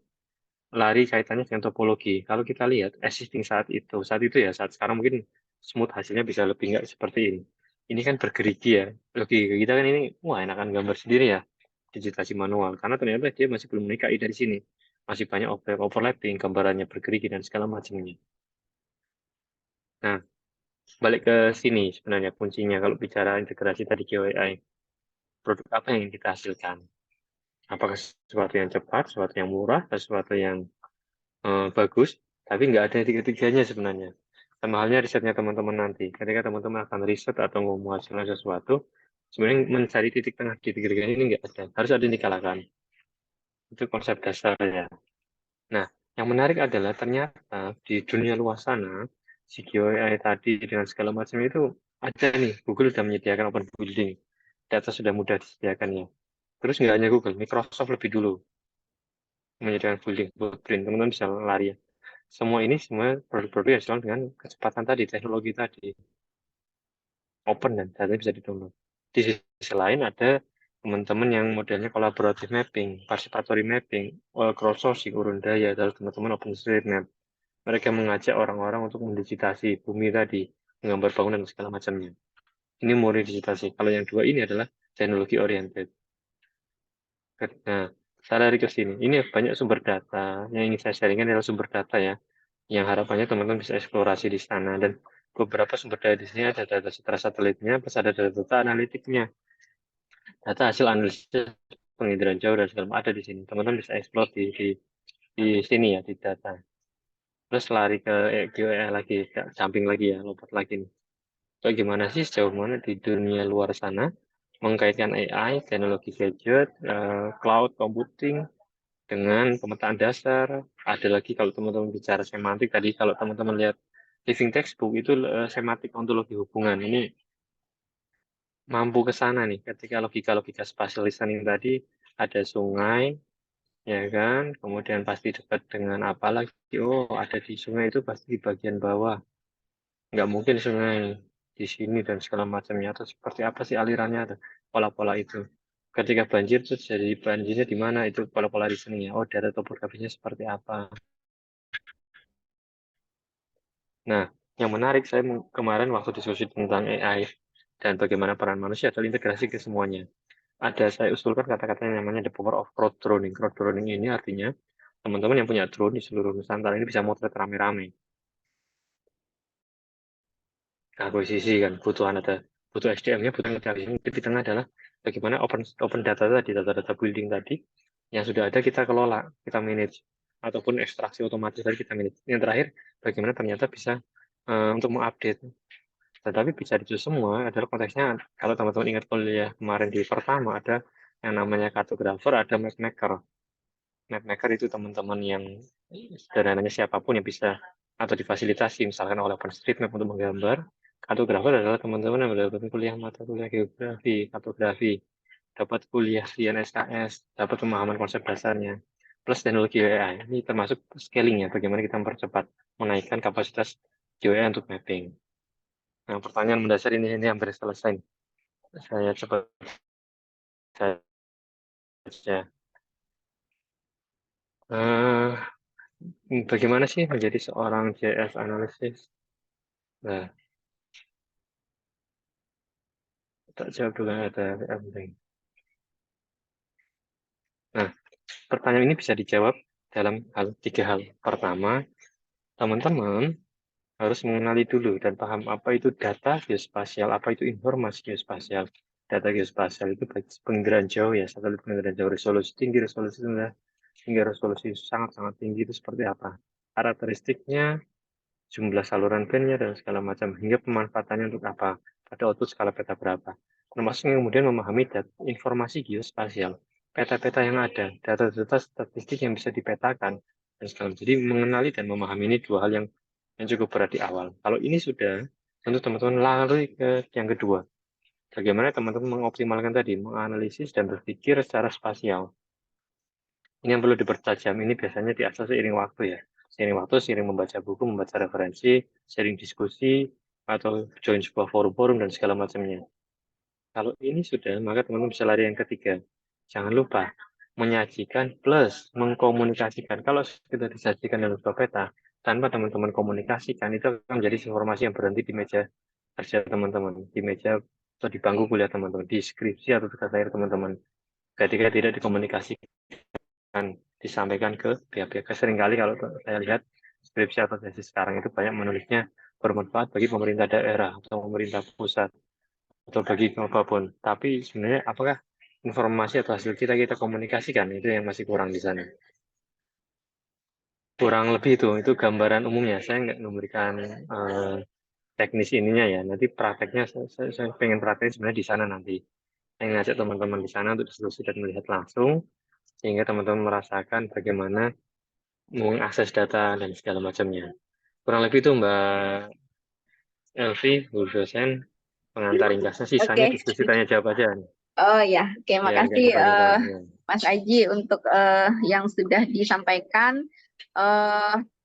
Lari kaitannya dengan topologi. Kalau kita lihat, existing saat itu ya, saat sekarang mungkin smooth hasilnya bisa lebih nggak seperti ini. Ini kan bergerigi ya. Logika kita kan ini, wah enakan gambar sendiri ya, digitasi manual. Karena ternyata dia masih belum menikahi dari sini. Masih banyak overlapping, gambarannya bergerigi dan segala macamnya. Nah, balik ke sini sebenarnya kuncinya kalau bicara integrasi tadi QAI. Produk apa yang kita hasilkan? Apakah sesuatu yang cepat, sesuatu yang murah, sesuatu yang bagus, tapi nggak ada tiga-tiganya sebenarnya. Sama halnya risetnya teman-teman nanti. Ketika teman-teman akan riset atau mau menghasilkan sesuatu, sebenarnya mencari titik tengah di tiga-tiganya ini nggak ada. Harus ada yang dikalahkan. Itu konsep dasarnya. Nah, yang menarik adalah ternyata di dunia luar sana, si QAI tadi dengan segala macam itu ada nih. Google sudah menyediakan open building. Data sudah mudah disediakan ya. Terus nggak hanya Google, Microsoft lebih dulu menyediakan building blueprint. Teman-teman bisa lari ya. Semua ini semua produk-produk yang dihasilkan dengan kecepatan tadi, teknologi tadi, open dan datanya bisa di-download. Di sisi lain ada teman-teman yang modelnya collaborative mapping, participatory mapping, crowdsourcing, urun daya, dan teman-teman OpenStreetMap. Mereka mengajak orang-orang untuk mendigitasi bumi tadi, menggambar bangunan dan segala macamnya. Ini murni digitasi. Kalau yang dua ini adalah teknologi oriented. Nah, saya lari ke sini. Ini banyak sumber data. Yang ingin saya sharingkan adalah sumber data ya, yang harapannya teman-teman bisa eksplorasi di sana. Dan beberapa sumber data di sini ada data setelah satelitnya, plus ada data analitiknya. Data hasil analisis penginderaan jauh dan segala macam ada di sini. Teman-teman bisa eksplor di sini ya, di data. Terus lari ke QAI lagi, jumping lagi ya, lompat lagi nih. Bagaimana sih sejauh mana di dunia luar sana mengkaitkan AI, teknologi gadget, cloud computing, dengan pemetaan dasar. Ada lagi kalau teman-teman bicara semantik tadi, kalau teman-teman lihat living textbook itu semantik ontologi hubungan. Ini mampu ke sana nih. Ketika logika-logika spatial listening tadi ada sungai, ya kan? Kemudian pasti dekat dengan apa lagi? Oh, ada di sungai itu pasti di bagian bawah. Nggak mungkin sungai di sini dan segala macamnya. Atau seperti apa sih alirannya? Ada pola-pola itu. Ketika banjir itu jadi banjirnya di mana? Itu pola-pola di sini ya. Oh, data topografinya seperti apa? Nah, yang menarik saya kemarin waktu diskusi tentang AI dan bagaimana peran manusia adalah integrasi ke semuanya. Ada saya usulkan kata-kata yang namanya the power of crowd droning. Crowd droning ini artinya teman-teman yang punya drone di seluruh Nusantara ini bisa motret rame-rame. Akuisisi kan butuhan ada butuh SDM-nya, butuh integrasi. Di tengah adalah bagaimana open data tadi, data-data building tadi yang sudah ada kita kelola, kita manage ataupun ekstraksi otomatis tadi kita manage. Yang terakhir bagaimana ternyata bisa untuk mengupdate. Tetapi bisa itu semua adalah konteksnya, kalau teman-teman ingat kuliah kemarin di pertama, ada yang namanya kartografer, ada mapmaker. Mapmaker itu teman-teman yang sederhananya siapapun yang bisa atau difasilitasi misalkan oleh OpenStreetMap untuk menggambar. Kartografer adalah teman-teman yang mendapatkan kuliah mata kuliah geografi, kartografi, dapat kuliah di SKS, dapat pemahaman konsep dasarnya, plus teknologi AI. Ini termasuk scaling ya, bagaimana kita mempercepat, menaikkan kapasitas GeoAI untuk mapping. Nah, pertanyaan mendasar ini hampir selesai. Saya coba saja. Bagaimana sih menjadi seorang GIS analisis? Nah, tak jawab dulu ada penting. Nah, pertanyaan ini bisa dijawab dalam tiga hal. Pertama, teman-teman harus mengenali dulu dan paham apa itu data geospasial, apa itu informasi geospasial. Data geospasial itu baik penginderaan jauh ya, satelit penginderaan jauh, resolusi tinggi, resolusi rendah, hingga resolusi sangat-sangat tinggi itu seperti apa. Karakteristiknya, jumlah saluran bandnya dan segala macam, hingga pemanfaatannya untuk apa, pada output skala peta berapa. Termasuk kemudian memahami informasi geospasial, peta-peta yang ada, data-data statistik yang bisa dipetakan, dan segala. Jadi mengenali dan memahami ini dua hal yang cukup berat di awal. Kalau ini sudah, tentu teman-teman lalu ke yang kedua. Bagaimana teman-teman mengoptimalkan tadi, menganalisis dan berpikir secara spasial. Ini yang perlu dipertajam. Ini biasanya diasah seiring waktu ya. Seiring waktu, seiring membaca buku, membaca referensi, sering diskusi, atau join sebuah forum-forum dan segala macamnya. Kalau ini sudah, maka teman-teman bisa lari yang ketiga. Jangan lupa menyajikan plus mengkomunikasikan. Kalau kita disajikan dalam sebuah peta, tanpa teman-teman komunikasikan, itu akan menjadi informasi yang berhenti di meja kerja teman-teman, di meja atau di bangku kuliah teman-teman, di skripsi atau tugas akhir teman-teman. Ketika tidak dikomunikasikan, disampaikan ke pihak-pihak. Seringkali kalau saya lihat skripsi atau tesis sekarang itu banyak menulisnya bermanfaat bagi pemerintah daerah atau pemerintah pusat atau bagi apapun. Tapi sebenarnya apakah informasi atau hasil kita komunikasikan, itu yang masih kurang di sana. Kurang lebih itu gambaran umumnya. Saya nggak memberikan teknis ininya ya. Nanti prakteknya saya pengen praktek sebenarnya di sana nanti. Saya ngajak teman-teman di sana untuk diskusi dan melihat langsung sehingga teman-teman merasakan bagaimana mengakses data dan segala macamnya. Kurang lebih itu Mbak Elvi, Bu dosen, pengantar ringkasnya. Sisanya Oke. diskusi tanya jawab aja. Oh ya, oke, Ya, nggak makasih dipanjang. Ya. Mas Aji untuk yang sudah disampaikan.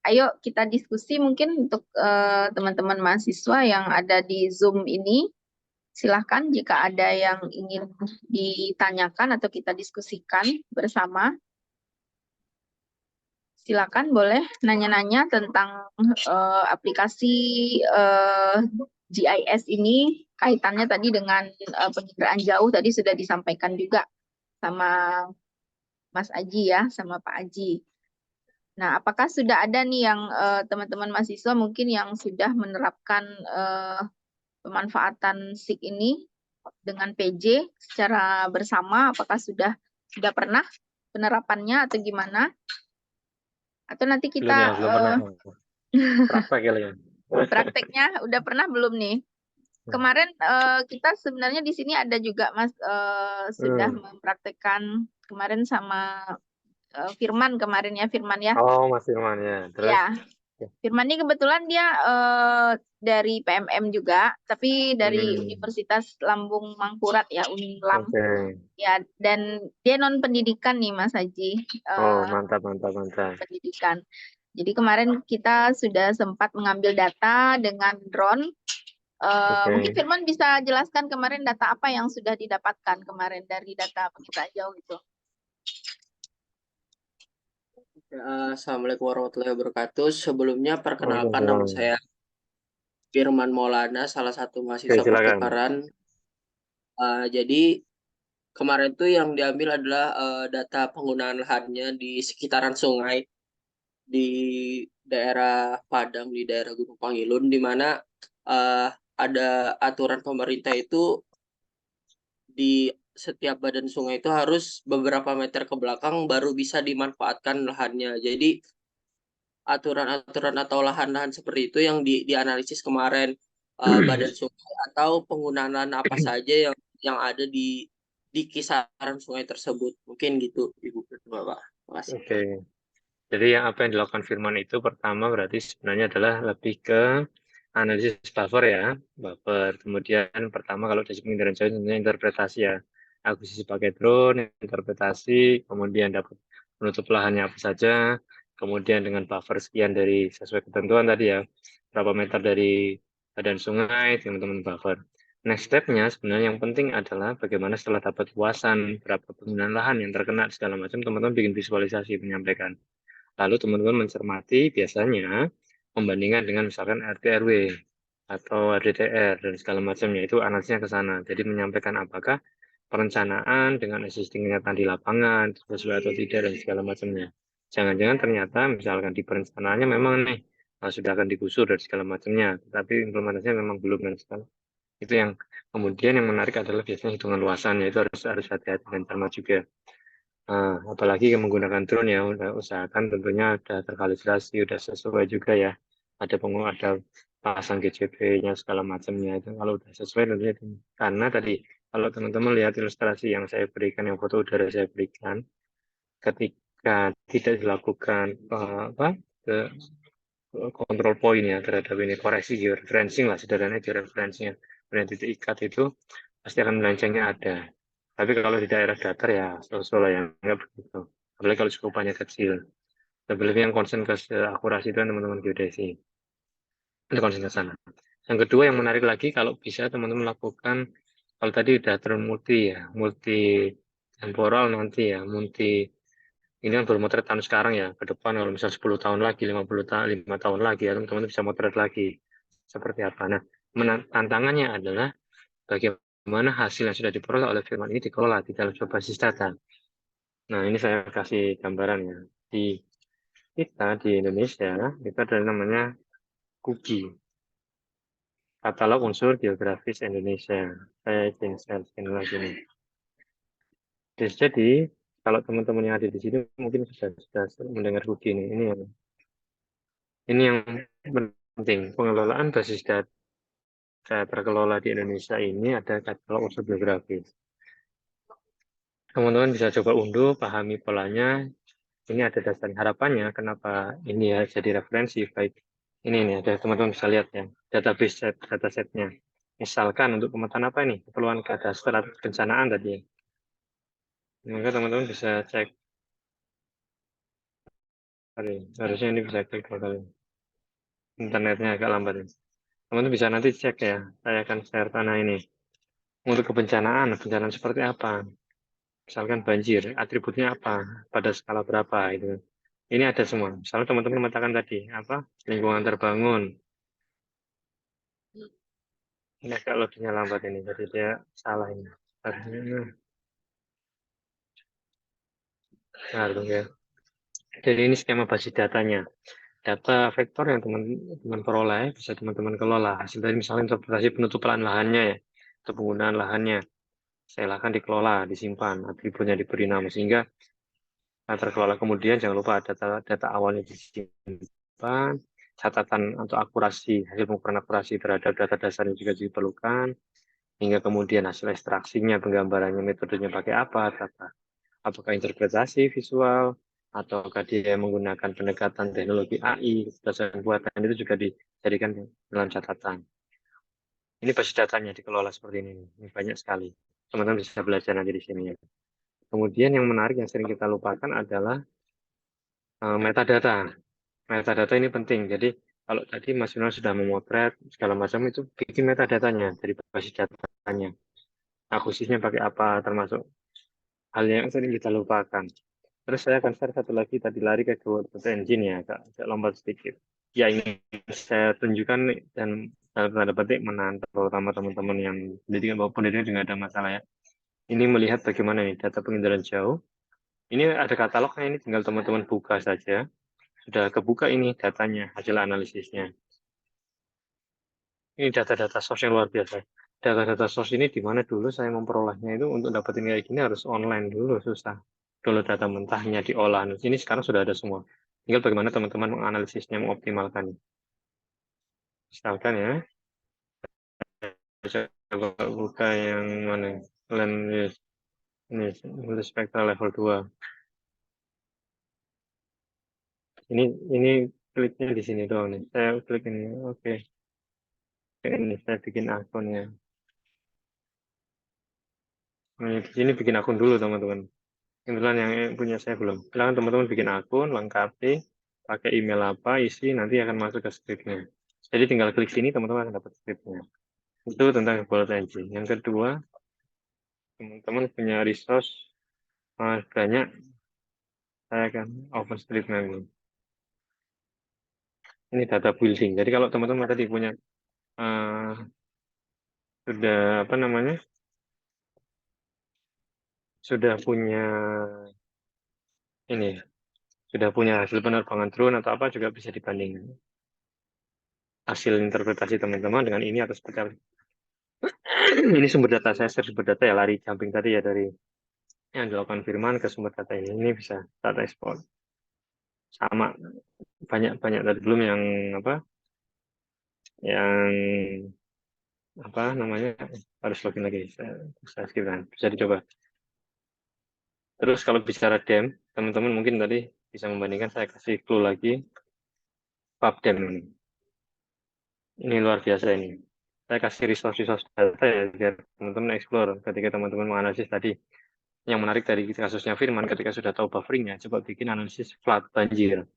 Ayo kita diskusi mungkin untuk teman-teman mahasiswa yang ada di Zoom ini. Silahkan jika ada yang ingin ditanyakan atau kita diskusikan bersama. Silakan boleh nanya-nanya tentang aplikasi GIS ini, kaitannya tadi dengan penginderaan jauh tadi sudah disampaikan juga sama Mas Aji ya, sama Pak Aji. Nah, apakah sudah ada nih yang teman-teman mahasiswa mungkin yang sudah menerapkan pemanfaatan SIG ini dengan PJ secara bersama? Apakah sudah pernah penerapannya atau gimana? Atau nanti Belum kita ya, belum pernah. Praktek ya. prakteknya udah pernah belum nih? Kemarin kita sebenarnya di sini ada juga Mas sudah mempraktekkan kemarin sama Firman kemarin ya, Firman ya. Oh, Mas Firman ya. Terus? Ya, Firman ini kebetulan dia dari PMM juga, tapi dari Universitas Lambung Mangkurat ya, Unlam. Okay. Ya, dan dia non pendidikan nih Mas Haji. Oh, mantap. Pendidikan. Jadi kemarin kita sudah sempat mengambil data dengan drone. Mungkin Firman bisa jelaskan kemarin data apa yang sudah didapatkan kemarin dari data penginderaan jauh itu. Assalamualaikum warahmatullahi wabarakatuh. Sebelumnya perkenalkan nama saya Firman Maulana, salah satu mahasiswa pertukaran. Jadi kemarin tuh yang diambil adalah data penggunaan lahannya di sekitaran sungai di daerah Padang, di daerah Gunung Pangilun, di mana ada aturan pemerintah itu di setiap badan sungai itu harus beberapa meter ke belakang baru bisa dimanfaatkan lahannya. Jadi aturan-aturan atau lahan-lahan seperti itu yang dianalisis kemarin, badan sungai atau penggunaan lahan apa saja yang ada di kisaran sungai tersebut. Mungkin gitu, Ibu Bapak. Terima kasih. Oke. Jadi yang apa yang dilakukan Firman itu pertama berarti sebenarnya adalah lebih ke analisis buffer ya, buffer. Kemudian pertama kalau dari pengindaran jauh tentunya interpretasi ya, akuisisi pakai drone, interpretasi, kemudian dapat menutup lahannya apa saja, kemudian dengan buffer sekian dari sesuai ketentuan tadi ya, berapa meter dari badan sungai, teman-teman buffer. Next step-nya sebenarnya yang penting adalah bagaimana setelah dapat luasan, berapa penggunaan lahan yang terkena segala macam, teman-teman bikin visualisasi menyampaikan. Lalu teman-teman mencermati biasanya membandingkan dengan misalkan RT RW atau RDTR dan segala macamnya itu analisnya ke sana. Jadi menyampaikan apakah perencanaan dengan existing kenyataan di lapangan sesuai atau tidak dan segala macamnya. Jangan-jangan ternyata misalkan di perencanaannya memang nih sudah akan digusur dan segala macamnya, tapi implementasinya memang belum dan segala. Itu yang kemudian yang menarik adalah biasanya hitungan luasannya itu harus hati-hati dan cermat juga. Apalagi yang menggunakan drone ya, usahakan tentunya ada terkalibrasi, udah sesuai juga ya. Ada pasang GCP-nya segala macamnya itu kalau udah sesuai tentunya. Karena tadi kalau teman-teman lihat ilustrasi yang saya berikan, yang foto udara saya berikan, ketika tidak dilakukan ke kontrol poin ya terhadap ini koreksi georeferencing lah sederhananya georeferencingnya, kemudian titik ikat itu pasti akan melencengnya ada. Tapi kalau di daerah datar ya selalu yang enggak begitu. Apalagi kalau cakupannya kecil. Lebih yang concern ke akurasi itu kan teman-teman geodesi. Itu concern ke sana. Yang kedua yang menarik lagi kalau bisa teman-teman lakukan kalau tadi udah multi ya, multi temporal nanti ya, multi ini kan baru motret tahun sekarang ya, ke depan kalau misalnya 10 tahun lagi, 50 tahun, 5 tahun lagi ya teman-teman bisa motret lagi seperti apa. Nah, tantangannya adalah bagaimana hasil yang sudah diperoleh oleh firman ini dikelola di dalam sebuah basis data. Nah, ini saya kasih gambaran ya. Di kita di Indonesia, itu ada namanya KUGI, Katalog Unsur Geografis Indonesia. Saya izin share lagi nih. Jadi, kalau teman-teman yang ada di sini mungkin sudah mendengar KUGI ini. Ini yang penting. Pengelolaan basis data terkelola di Indonesia ini ada katalog unsur geografis. Teman-teman bisa coba unduh, pahami polanya. Ini ada dasar harapannya kenapa ini ya jadi referensi baik ini nih ada teman-teman bisa lihat ya database datasetnya misalkan untuk pemetaan apa ini keperluan kadaster atau kebencanaan tadi maka teman-teman bisa cek harusnya ini bisa cek dua kali internetnya agak lambat ya. Teman-teman bisa nanti cek ya saya akan share tanah ini untuk kebencanaan seperti apa misalkan banjir atributnya apa pada skala berapa itu ini ada semua misalnya teman-teman mengatakan tadi apa lingkungan terbangun. Ini agak loadingnya lambat ini, jadi dia salah ini. Nah, ya. Jadi ini skema basis datanya. Data vektor yang teman-teman peroleh bisa teman-teman kelola. Hasil dari misalnya interpretasi penutupan lahannya ya, atau penggunaan lahannya. Silakan dikelola, disimpan, atributnya diberi nama sehingga terkelola. Kemudian jangan lupa data awalnya disimpan, catatan atau akurasi hasil pengukuran akurasi terhadap data dasarnya juga diperlukan. Hingga kemudian hasil ekstraksinya, penggambarannya, metodenya pakai apa, apakah interpretasi visual, ataukah dia menggunakan pendekatan teknologi AI, berdasarkan buatan itu juga dijadikan dalam catatan. Ini basis datanya dikelola seperti ini banyak sekali. Teman-teman bisa belajar nanti di sini ya. Kemudian yang menarik yang sering kita lupakan adalah metadata. Metadata ini penting. Jadi kalau tadi Mas Yunus sudah memotret segala macam itu bikin metadatanya dari basis datanya. Akuisisinya pakai apa, termasuk hal yang sering kita lupakan. Terus saya akan share satu lagi tadi lari ke Google Engine ya, agak lompat sedikit. Ya ini saya tunjukkan dan dalam tanda petik menantang terutama teman-teman yang pendidikan bahwa pendidikan juga ada masalah ya. Ini melihat bagaimana nih data pengindaran jauh. Ini ada katalognya ini tinggal teman-teman buka saja. Sudah kebuka ini datanya, hasil analisisnya. Ini data-data source yang luar biasa. Data-data source ini di mana dulu saya memperolehnya itu untuk dapetin kayak gini harus online dulu, susah. Dulu data mentahnya diolah. Ini sekarang sudah ada semua. Tinggal bagaimana teman-teman menganalisisnya, mengoptimalkan. Misalkan ya, coba buka yang mana? Ini spektra level 2. Ini kliknya di sini doang nih. Saya klik ini. Oke. Ini saya bikin akunnya. Nah, di sini bikin akun dulu teman-teman. Kebetulan yang punya saya belum. Silahkan teman-teman bikin akun, lengkapi, pakai email apa, isi, nanti akan masuk ke scriptnya. Jadi tinggal klik sini, teman-teman akan dapat scriptnya. Itu tentang Google Engine. Yang kedua, teman-teman punya resource banyak, saya akan OpenStreetMap ini. Ini data building. Jadi kalau teman-teman tadi punya sudah apa namanya, sudah punya ini, sudah punya hasil penerbangan drone atau apa juga bisa dibandingkan hasil interpretasi teman-teman dengan ini atau seperti apa. Ini sumber data saya, sumber data ya lari jumping tadi ya dari yang dilakukan Firman ke sumber data ini bisa data export sama banyak tadi belum yang apa yang apa namanya harus login lagi saya skip kan bisa dicoba. Terus kalau bicara DEM teman-teman mungkin tadi bisa membandingkan, saya kasih clue lagi PubDem ini luar biasa ini. Saya kasih resource data ya biar teman-teman explore ketika teman-teman menganalisis tadi. Yang menarik dari kasusnya Firman, ketika sudah tahu bufferingnya, coba bikin analisis flood banjir.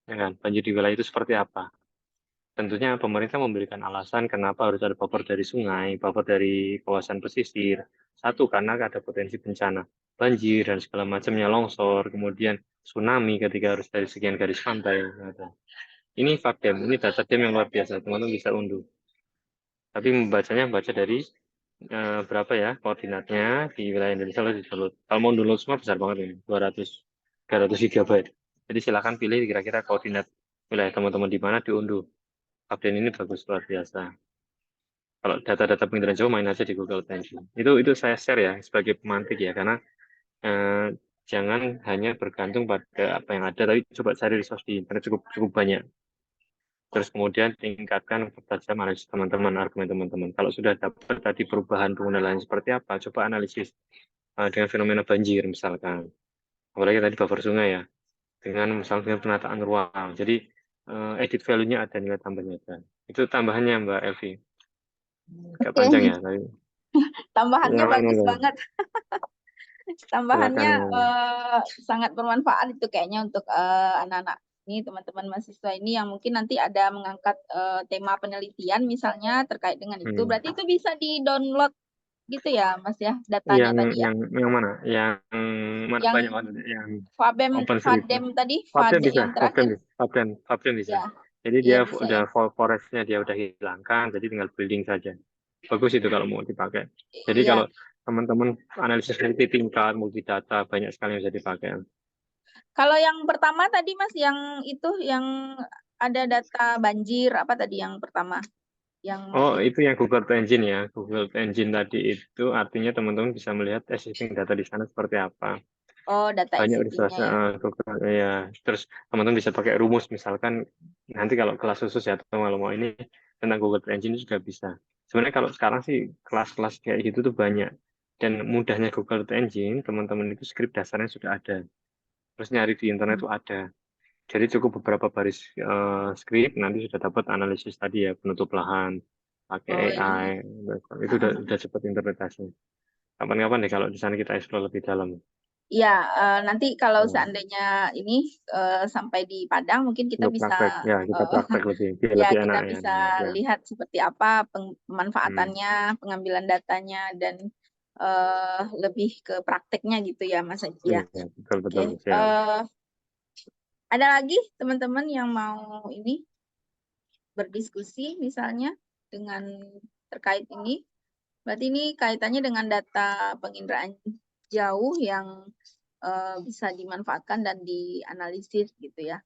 Ya kan? Banjir di wilayah itu seperti apa? Tentunya pemerintah memberikan alasan kenapa harus ada buffer dari sungai, buffer dari kawasan pesisir. Satu, karena ada potensi bencana banjir dan segala macamnya, longsor, kemudian tsunami ketika harus dari sekian garis pantai. Ini fakta, ini data dem yang luar biasa, teman-teman bisa unduh. Tapi baca dari berapa ya koordinatnya di wilayah Indonesia lalu di-download. Kalau mau download semua besar banget ini, 300 GB. Jadi silakan pilih kira-kira koordinat wilayah teman-teman di mana diunduh. Update ini bagus luar biasa. Kalau data-data penginderaan jauh main aja di Google Engine. Itu saya share ya sebagai pemantik ya, karena jangan hanya bergantung pada apa yang ada, tapi coba cari resource di internet cukup banyak. Terus kemudian tingkatkan ketajam analisis teman-teman, argumen teman-teman. Kalau sudah dapat tadi perubahan pengguna lain seperti apa, coba analisis dengan fenomena banjir misalkan. Apalagi tadi buffer sungai ya, misalnya dengan penataan ruang. Jadi edit value-nya ada, nilai tambahnya ada. Itu tambahannya Mbak Elvi. Agak Oke, panjang ya, tapi tambahannya yang lain bagus monggo. banget. Tambahannya Silakan. sangat bermanfaat itu kayaknya untuk anak-anak ini, teman-teman mahasiswa ini yang mungkin nanti ada mengangkat tema penelitian misalnya terkait dengan itu. Berarti itu bisa di-download gitu ya, Mas ya, datanya tadi ya. Yang mana? Yang mana Yang banyak banget yang Fabem OpenStreetMap. tadi, Fabden Fade bisa, yang terakhir. Fabden bisa. Ya, Jadi iya dia bisa udah ya. forestnya dia udah hilangkan, jadi tinggal building saja. Bagus itu kalau mau dipakai. Jadi Iya. kalau teman-teman analisis multi tingkat, multi data, banyak sekali yang bisa dipakai. Kalau yang pertama tadi Mas, yang itu yang ada data banjir apa tadi yang pertama? Yang Oh, itu yang Google Engine ya. Google Engine tadi itu artinya teman-teman bisa melihat existing data di sana seperti apa. oh, data Banyak existing-nya resource ya. Google ya. Terus teman-teman bisa pakai rumus misalkan nanti kalau kelas khusus ya atau kalau mau ini tentang Google Engine juga bisa. Sebenarnya kalau sekarang sih kelas-kelas kayak gitu tuh banyak, dan mudahnya Google Engine teman-teman itu script dasarnya sudah ada. Terus nyari di internet tuh ada. Jadi cukup beberapa baris script nanti sudah dapat analisis tadi ya, penutup lahan pakai Oh iya. AI. Itu udah cepat interpretasi. Kapan-kapan deh kalau di sana kita explore lebih dalam. Iya, nanti kalau Hmm. seandainya ini sampai di Padang mungkin kita Untuk bisa praktek ya, kita praktek lebih ya lebih kita enak ya. bisa Ya. lihat seperti apa Hmm. pemanfaatannya, pengambilan datanya dan lebih ke prakteknya gitu ya Mas Haji ya. Iya, betul Oke, betul siap. ada lagi teman-teman yang mau ini berdiskusi misalnya dengan terkait ini. Berarti ini kaitannya dengan data penginderaan jauh yang bisa dimanfaatkan dan dianalisis gitu ya.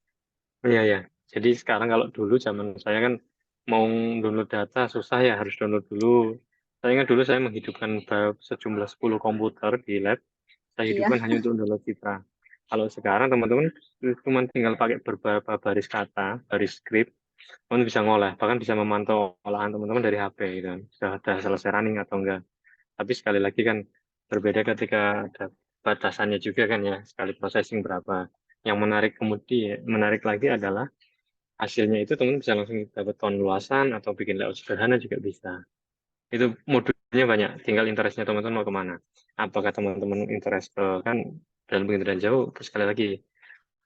Iya ya. Jadi sekarang kalau dulu zaman saya kan mau download data susah ya, harus download dulu. Saya ingat dulu saya menghidupkan sejumlah 10 komputer di lab. Saya Iya. hidupkan hanya untuk download citra. Kalau sekarang teman-teman cuma tinggal pakai beberapa baris kata, baris script, teman bisa ngolah, bahkan bisa memantau olahan teman-teman dari HP gitu. Sudah selesai running atau enggak. Tapi sekali lagi kan berbeda ketika ada batasannya juga kan ya, sekali processing berapa. Yang menarik lagi adalah hasilnya itu teman bisa langsung dapat ton luasan atau bikin layout sederhana juga bisa. Itu modulnya banyak, tinggal interestnya teman-teman mau kemana. Apakah teman-teman interest kan dalam penginderaan jauh, sekali lagi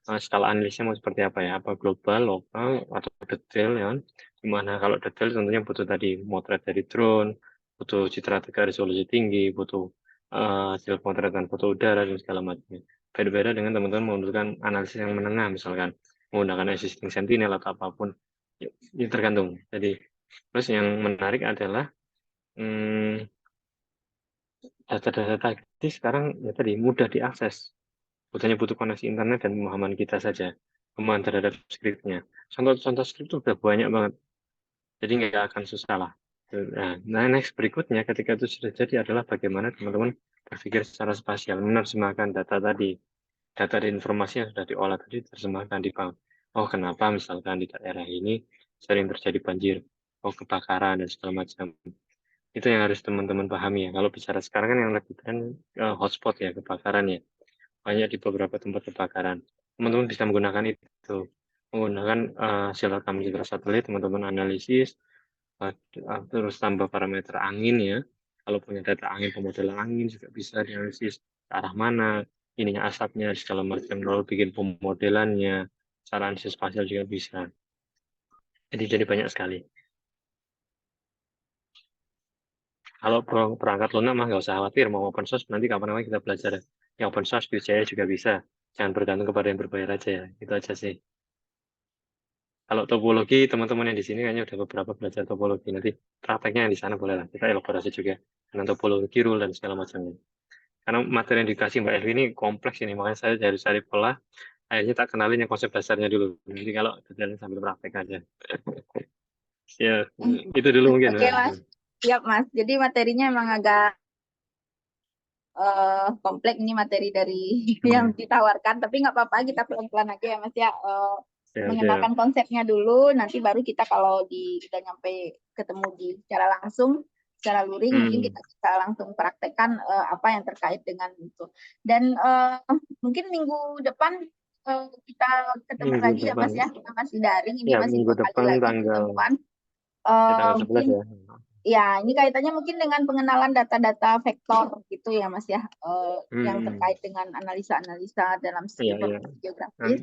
skala analisnya mau seperti apa ya, apa global, lokal, atau detail ya kan. Gimana kalau detail tentunya butuh tadi motret dari drone, butuh citra 3 resolusi tinggi, butuh hasil pemotretan foto udara dan segala macamnya. Beda-beda dengan teman-teman membutuhkan analisis yang menengah misalkan menggunakan existing sentinel atau apapun. Ini tergantung. Jadi terus yang menarik adalah data-data tadi sekarang ya tadi mudah diakses. Butuh koneksi internet dan pemahaman kita saja. Pemahaman terhadap skripnya. Contoh-contoh skrip itu udah banyak banget. Jadi nggak akan susah lah. Nah, next berikutnya ketika itu sudah jadi adalah bagaimana teman-teman berpikir secara spasial, menerjemahkan data tadi. Data dan informasi yang sudah diolah tadi terjemahkan di bank. Oh, kenapa misalkan di daerah ini sering terjadi banjir, oh kebakaran dan segala macam. Itu yang harus teman-teman pahami ya. Kalau bicara sekarang kan yang lagi tren hotspot ya, kebakaran ya. Banyak di beberapa tempat kebakaran. Teman-teman bisa menggunakan itu. Menggunakan hasil rekam citra satelit, teman-teman analisis, terus tambah parameter angin ya. Kalau punya data angin, pemodelan angin juga bisa dianalisis ke arah mana, ininya asapnya, segala macam. Lalu bikin pemodelannya, cara analisis spasial juga bisa. Jadi banyak sekali. Kalau perangkat lunak mah nggak usah khawatir, mau open source nanti kapan-kapan kita belajar. Yang open source Vue.js juga bisa. Jangan bergantung kepada yang berbayar aja ya. Itu aja sih. Kalau topologi, teman-teman yang di sini kayaknya udah beberapa belajar topologi. Nanti prakteknya yang di sana boleh lah. Kita elaborasi juga dengan topologi, rule, dan segala macamnya. Karena materi yang dikasih Mbak Elvi ini kompleks ini. Makanya saya dari cari pola, akhirnya tak kenalin yang konsep dasarnya dulu. Jadi kalau detailnya sambil praktek aja. Ya, itu dulu mungkin. Oke, Mas. Siap, Mas. Jadi materinya emang agak kompleks ini materi dari yang ditawarkan, tapi nggak apa-apa, kita pelan-pelan aja ya Mas ya, mengenalkan konsepnya dulu, nanti baru kita kalau udah nyampe ketemu di secara langsung, secara luring, mungkin kita bisa langsung praktekkan apa yang terkait dengan itu. Dan mungkin minggu depan kita ketemu lagi ya Mas ya, kita masih daring, ini masih minggu 2 kali depan lagi tanggal pertemuan. tanggal 11 Mungkin ya. ya, ini kaitannya mungkin dengan pengenalan data-data vektor gitu ya Mas ya, yang terkait dengan analisa-analisa dalam segi informasi geografis.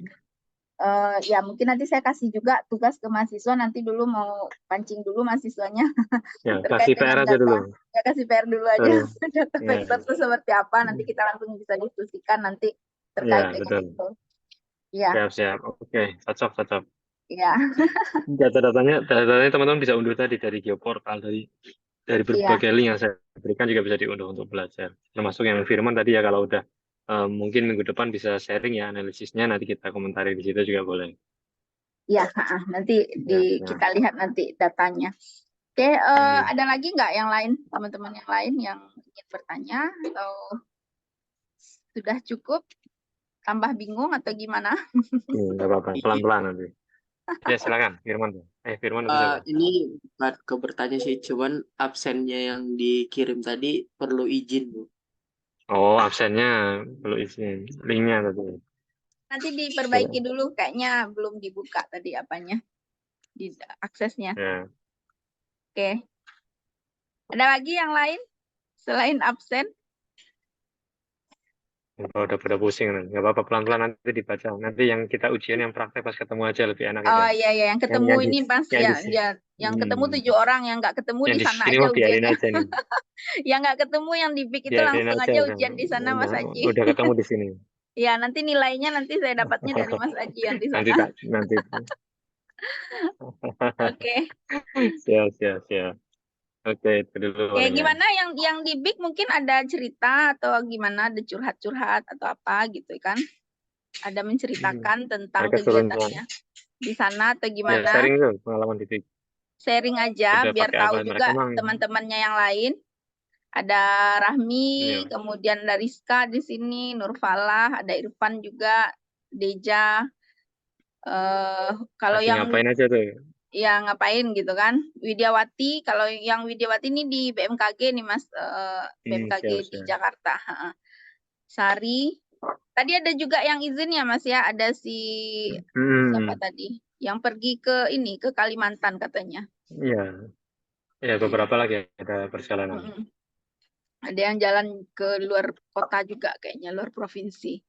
Ya mungkin nanti saya kasih juga tugas ke mahasiswa, nanti dulu mau pancing dulu mahasiswanya Ya, terkait kasih PR dengan aja data. dulu. Ya kasih PR dulu aja, data Ya. vektor itu seperti apa, nanti kita langsung bisa diskusikan nanti terkait dengan itu. Ya. Siap. Oke, cocok. Ya. Data-datanya teman-teman bisa unduh tadi dari geoportal, dari berbagai link yang saya berikan juga bisa diunduh untuk belajar. Termasuk yang Firman tadi ya, kalau udah mungkin minggu depan bisa sharing ya analisisnya, nanti kita komentari di situ juga boleh. Ya, nanti kita lihat nanti datanya. Oke, ada lagi nggak yang lain, teman-teman yang lain yang ingin bertanya atau sudah cukup? Tambah bingung atau gimana? Nggak apa-apa, pelan-pelan nanti. Ya silakan, Firman. Firman ini bukan ke bertanya sih, cuman absennya yang dikirim tadi perlu izin, Bu. Oh, absennya perlu izin. Linknya tadi. Nanti diperbaiki dulu, kayaknya belum dibuka tadi apanya, di aksesnya. Ya. Oke. Ada lagi yang lain selain absen? Kalau udah pada pusing, nggak apa-apa, pelan-pelan nanti dibaca. Nanti yang kita ujian yang praktek pas ketemu aja lebih enak. Oh iya, yang ketemu ini pas yang ketemu 7 orang, yang nggak ketemu yang di sana sini aja biarin ujiannya. aja nih. Yang nggak ketemu yang di BIK itu Biarin langsung aja ujian di sana Mas Aji. Udah ketemu di sini. Ya, nanti nilainya nanti saya dapatnya dari Mas Aji yang di sana. Nanti. Oke. Siap. Oke, itu dulu. Oke, gimana yang di BIK mungkin ada cerita atau gimana, ada curhat-curhat atau apa gitu kan? Ada menceritakan tentang kegiatannya di sana atau gimana? Ya, sharing tuh pengalaman di BIK. Sharing aja biar tahu juga teman-temannya yang lain. Ada Rahmi, kemudian ada Rizka di sini, Nurfalah, ada Irfan juga, Deja. Kalau yang ngapain aja tuh? Ya ngapain gitu kan? Widyawati, kalau yang Widyawati ini di BMKG nih Mas, BMKG di Jakarta. Sari, Tadi ada juga yang izin ya Mas ya, ada si siapa tadi yang pergi ke ini ke Kalimantan katanya. Iya, ya beberapa lagi ada perjalanan. Mm-mm. Ada yang jalan ke luar kota juga kayaknya, luar provinsi.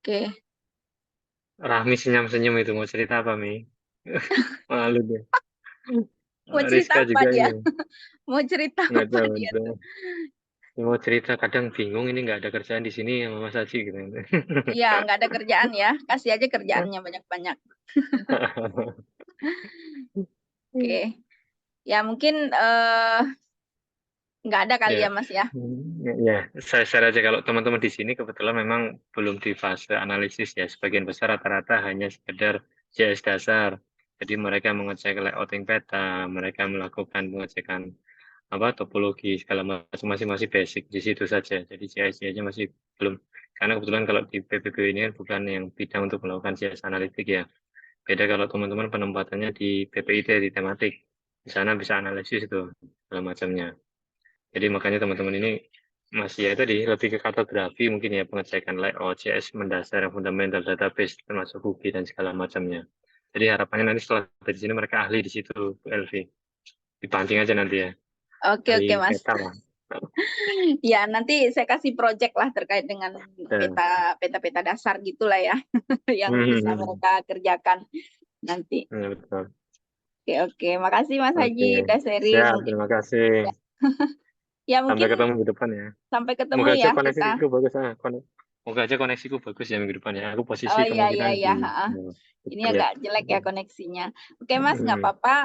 Oke. Rahmi senyum-senyum itu mau cerita apa, Mi? Malu deh. Mau cerita Rizka apa juga dia? ini. Mau cerita Nggak apa tahu. dia tuh? Dia mau cerita kadang bingung ini nggak ada kerjaan di sini sama Mas Haji gitu. Iya, nggak ada kerjaan ya. Kasih aja kerjaannya banyak-banyak. Oke. Ya mungkin nggak ada kali Ya, ya Mas ya. ya, saya share aja kalau teman-teman di sini kebetulan memang belum di fase analisis ya. Sebagian besar rata-rata hanya sekedar JS dasar. Jadi mereka mengecek layouting peta, mereka melakukan pengecekan apa topologi segala macam masih basic di situ saja. Jadi JS aja masih belum. Karena kebetulan kalau di PPB ini kan bukan yang bidang untuk melakukan JS analitik ya. Beda kalau teman-teman penempatannya di PPIT di tematik. Di sana bisa analisis itu segala macamnya. Jadi makanya teman-teman ini masih ya tadi lebih ke kartografi mungkin ya pengecekan layout JS mendasar yang fundamental database termasuk cookie dan segala macamnya. Jadi harapannya nanti setelah dari sini mereka ahli di situ Bu Elvi. Dipancing aja nanti ya. Oke Ahli oke Mas. peta lah. Ya nanti saya kasih project lah terkait dengan peta dasar gitulah ya yang bisa mereka kerjakan nanti. Ya, betul. Oke oke. Makasih Mas Haji Oke. udah sharing. Siap, Mungkin terima kasih. ya Sampai mungkin ketemu minggu depan ya. sampai ketemu Moga aja ya kita. koneksiku bagus Moga aja koneksiku bagus ya minggu depan ya. Aku posisi Oh iya iya kemungkinan iya. di Ini ya. agak jelek ya koneksinya. Oke Mas, nggak apa-apa.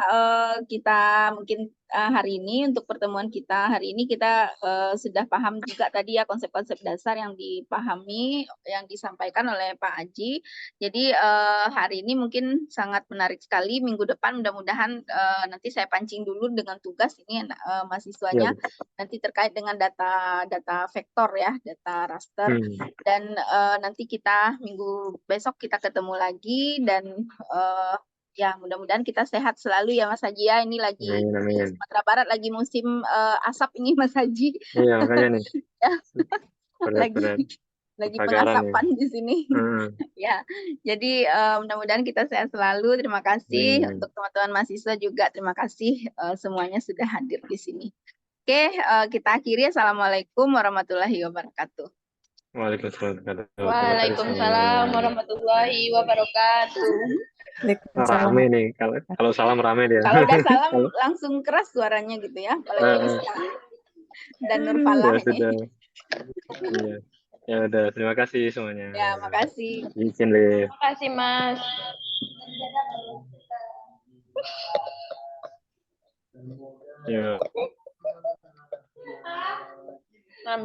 Kita mungkin hari ini untuk pertemuan kita hari ini kita sudah paham juga tadi ya konsep-konsep dasar yang dipahami, yang disampaikan oleh Pak Aji. Jadi hari ini mungkin sangat menarik sekali. Minggu depan mudah-mudahan nanti saya pancing dulu dengan tugas ini mahasiswanya nanti terkait dengan data vektor ya, data raster. Dan nanti kita minggu besok kita ketemu lagi dan ya mudah-mudahan kita sehat selalu ya Mas Haji ya. Ini lagi di Sumatera Barat lagi musim asap ini Mas Haji. Iya makanya nih. Ya. Berat-berat. lagi Kebakaran pengasapan di sini. Ya, jadi mudah-mudahan kita sehat selalu. Terima kasih untuk teman-teman mahasiswa juga. Terima kasih semuanya sudah hadir di sini. Oke, kita akhiri. Assalamualaikum warahmatullahi wabarakatuh. Waalaikumsalam warahmatullahi wabarakatuh. Rame nih, kalau salam rame dia. Kalau udah salam langsung keras suaranya gitu ya. Apalagi Rizka dan Nurfalah ini. Iya. Ya udah, terima kasih semuanya. Ya, makasih. Izin deh. Terima kasih Mas. Ya.